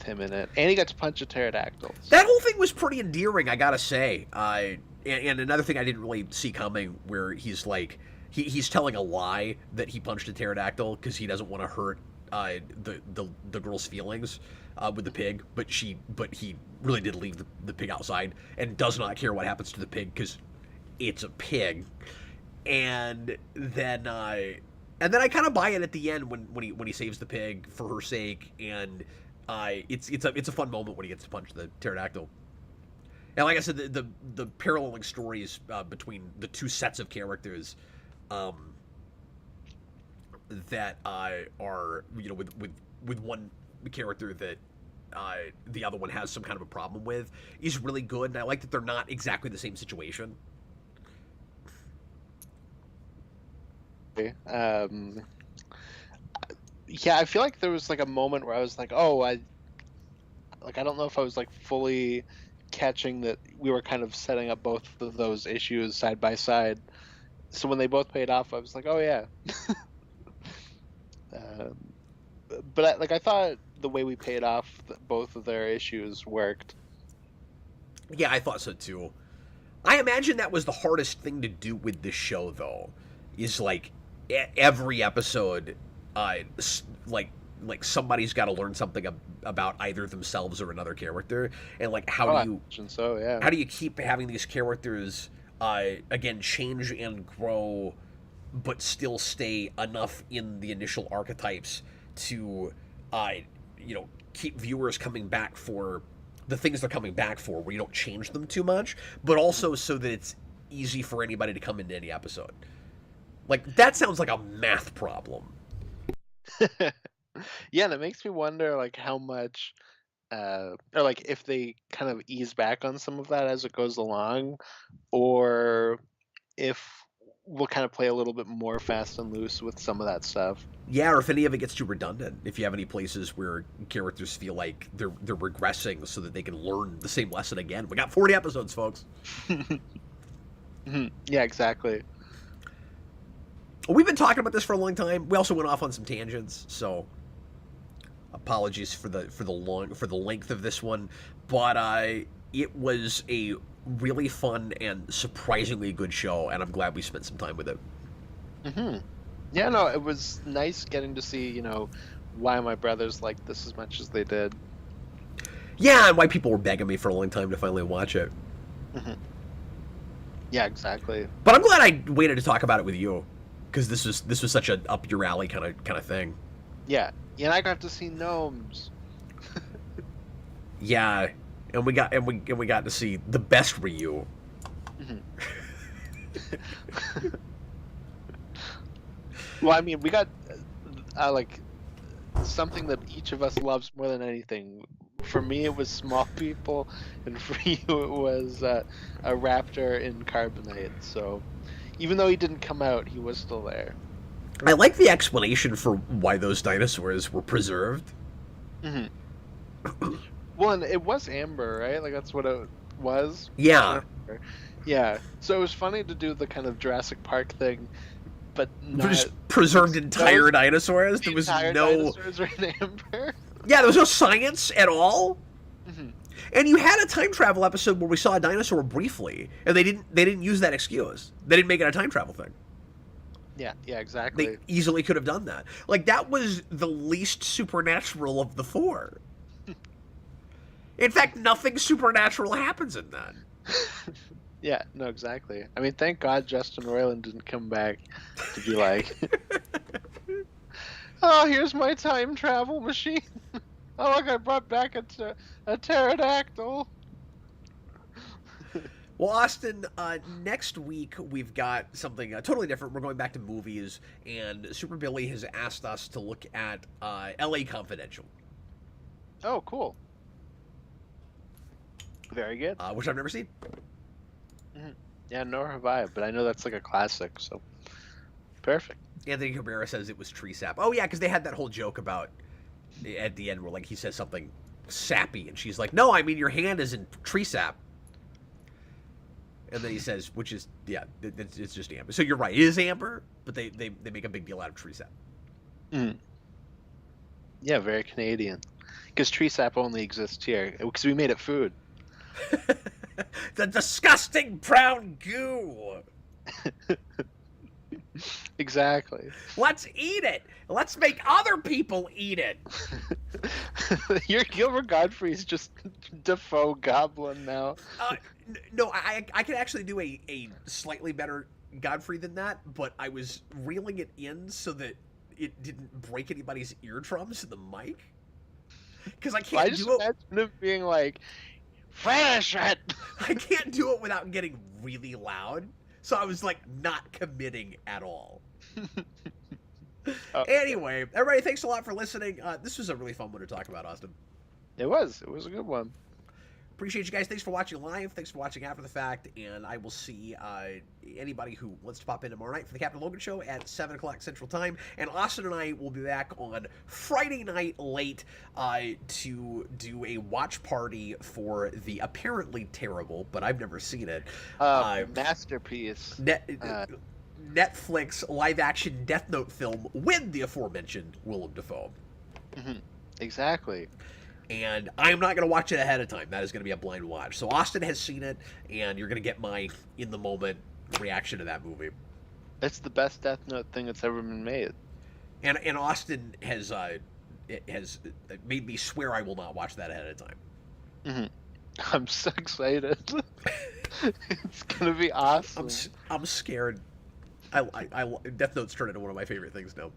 him in it, and he got to punch a pterodactyl. that So whole thing was pretty endearing, I gotta say. And another thing I didn't really see coming, where he's like, he's telling a lie that he punched a pterodactyl because he doesn't want to hurt the girl's feelings with the pig, but he really did leave the pig outside and does not care what happens to the pig because it's a pig. And then I kind of buy it at the end when he saves the pig for her sake, and it's a fun moment when he gets to punch the pterodactyl. And like I said, the paralleling stories between the two sets of characters um, that are with one character that the other one has some kind of a problem with is really good, and I like that they're not exactly the same situation. um, yeah, I feel like there was like a moment where I was like, oh, I don't know if I was like fully catching that we were kind of setting up both of those issues side by side. So when they both paid off, I was like, oh yeah. Um, but I thought the way we paid off both of their issues worked. Yeah, I thought so too. I imagine that was the hardest thing to do with this show, though, is like every episode, like somebody's got to learn something about either themselves or another character, and like Oh, I imagine so, yeah. how do you keep having these characters again change and grow, but still stay enough in the initial archetypes to keep viewers coming back for the things they're coming back for, where you don't change them too much, but also so that it's easy for anybody to come into any episode. Like that sounds like a math problem. Yeah, and it makes me wonder like how much or like if they kind of ease back on some of that as it goes along, or if we'll kind of play a little bit more fast and loose with some of that stuff. Yeah, or if any of it gets too redundant. If you have any places where characters feel like they're regressing so that they can learn the same lesson again. We got 40 episodes, folks. Yeah, exactly. Well, we've been talking about this for a long time. We also went off on some tangents, so apologies for the length of this one, but it was a really fun and surprisingly good show, and I'm glad we spent some time with it. Yeah, no, it was nice getting to see, why my brothers liked this as much as they did. Yeah, and why people were begging me for a long time to finally watch it. Yeah, exactly. But I'm glad I waited to talk about it with you, because this was such a up your alley kind of thing. Yeah, and I got to see gnomes. Yeah, and we got to see the best Ryu. Well, I mean, we got like something that each of us loves more than anything. For me, it was small people, and for you, it was a raptor in carbonite. So, even though he didn't come out, he was still there. I like the explanation for why those dinosaurs were preserved. Well, and it was amber, right? Like that's what it was. Yeah. Yeah. So it was funny to do the kind of Jurassic Park thing, but not Just preserved entire dinosaurs. There was no dinosaurs were in amber. Yeah, there was no science at all. And you had a time travel episode where we saw a dinosaur briefly, and they didn't use that excuse. They didn't make it a time travel thing. Yeah, exactly. They easily could have done that. Like, that was the least supernatural of the four. In fact, nothing supernatural happens in that. Yeah, no, exactly. I mean, thank God Justin Roiland didn't come back to be like, oh, here's my time travel machine. Oh, look, I brought back a pterodactyl. Well, Austin, next week we've got something totally different. We're going back to movies, and Super Billy has asked us to look at L.A. Confidential. Oh, cool. Very good. Which I've never seen. Yeah, nor have I, but I know that's like a classic, so perfect. Anthony Cabrera says it was tree sap. Oh, yeah, because they had that whole joke about at the end where like he says something sappy, and she's like, no, I mean your hand is in tree sap. And then he says, which is, yeah, it's just amber. So you're right, it is amber, but they make a big deal out of tree sap. Yeah, very Canadian. Because tree sap only exists here, because we made it food. The disgusting brown goo. Exactly. Let's eat it. Let's make other people eat it. Your Gilbert Godfrey's just Defoe Goblin now. No, I can actually do a slightly better Godfrey than that, but I was reeling it in so that it didn't break anybody's eardrums in the mic. Because I can't do it. Imagine him being like, finish it! I can't do it without getting really loud. So I was like not committing at all. Anyway, everybody, thanks a lot for listening. This was a really fun one to talk about, Austin. It was a good one. Appreciate you guys. Thanks for watching live. Thanks for watching after the fact. And I will see anybody who wants to pop in tomorrow night for the Captain Logan Show at 7 o'clock Central Time. And Austin and I will be back on Friday night late to do a watch party for the apparently terrible, but I've never seen it, masterpiece. Netflix live-action Death Note film with the aforementioned Willem Dafoe. Exactly. And I'm not going to watch it ahead of time. That is going to be a blind watch. So Austin has seen it, and you're going to get my in-the-moment reaction to that movie. It's the best Death Note thing that's ever been made. And Austin has made me swear I will not watch that ahead of time. I'm so excited. It's going to be awesome. I'm scared. I Death Note's turned into one of my favorite things now.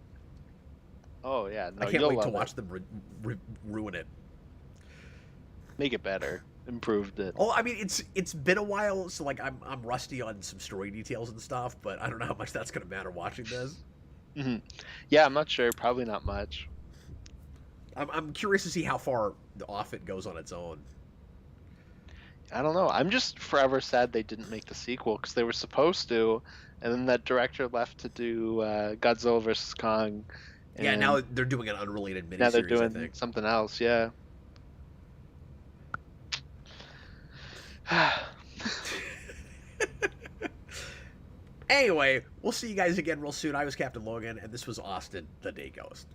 Oh, yeah. No, I can't wait to watch them ruin it. Make it better. Improved it. Oh, I mean, it's been a while, so like I'm rusty on some story details and stuff, but I don't know how much that's gonna matter watching this. Yeah, I'm not sure. Probably not much. I'm curious to see how far off it goes on its own. I don't know. I'm just forever sad they didn't make the sequel because they were supposed to, and then that director left to do Godzilla vs Kong, Yeah, and now they're doing an unrelated now they're miniseries, I doing think. something else. Yeah. Anyway, we'll see you guys again real soon. I was Captain Logan, and this was Austin, the Day Ghost.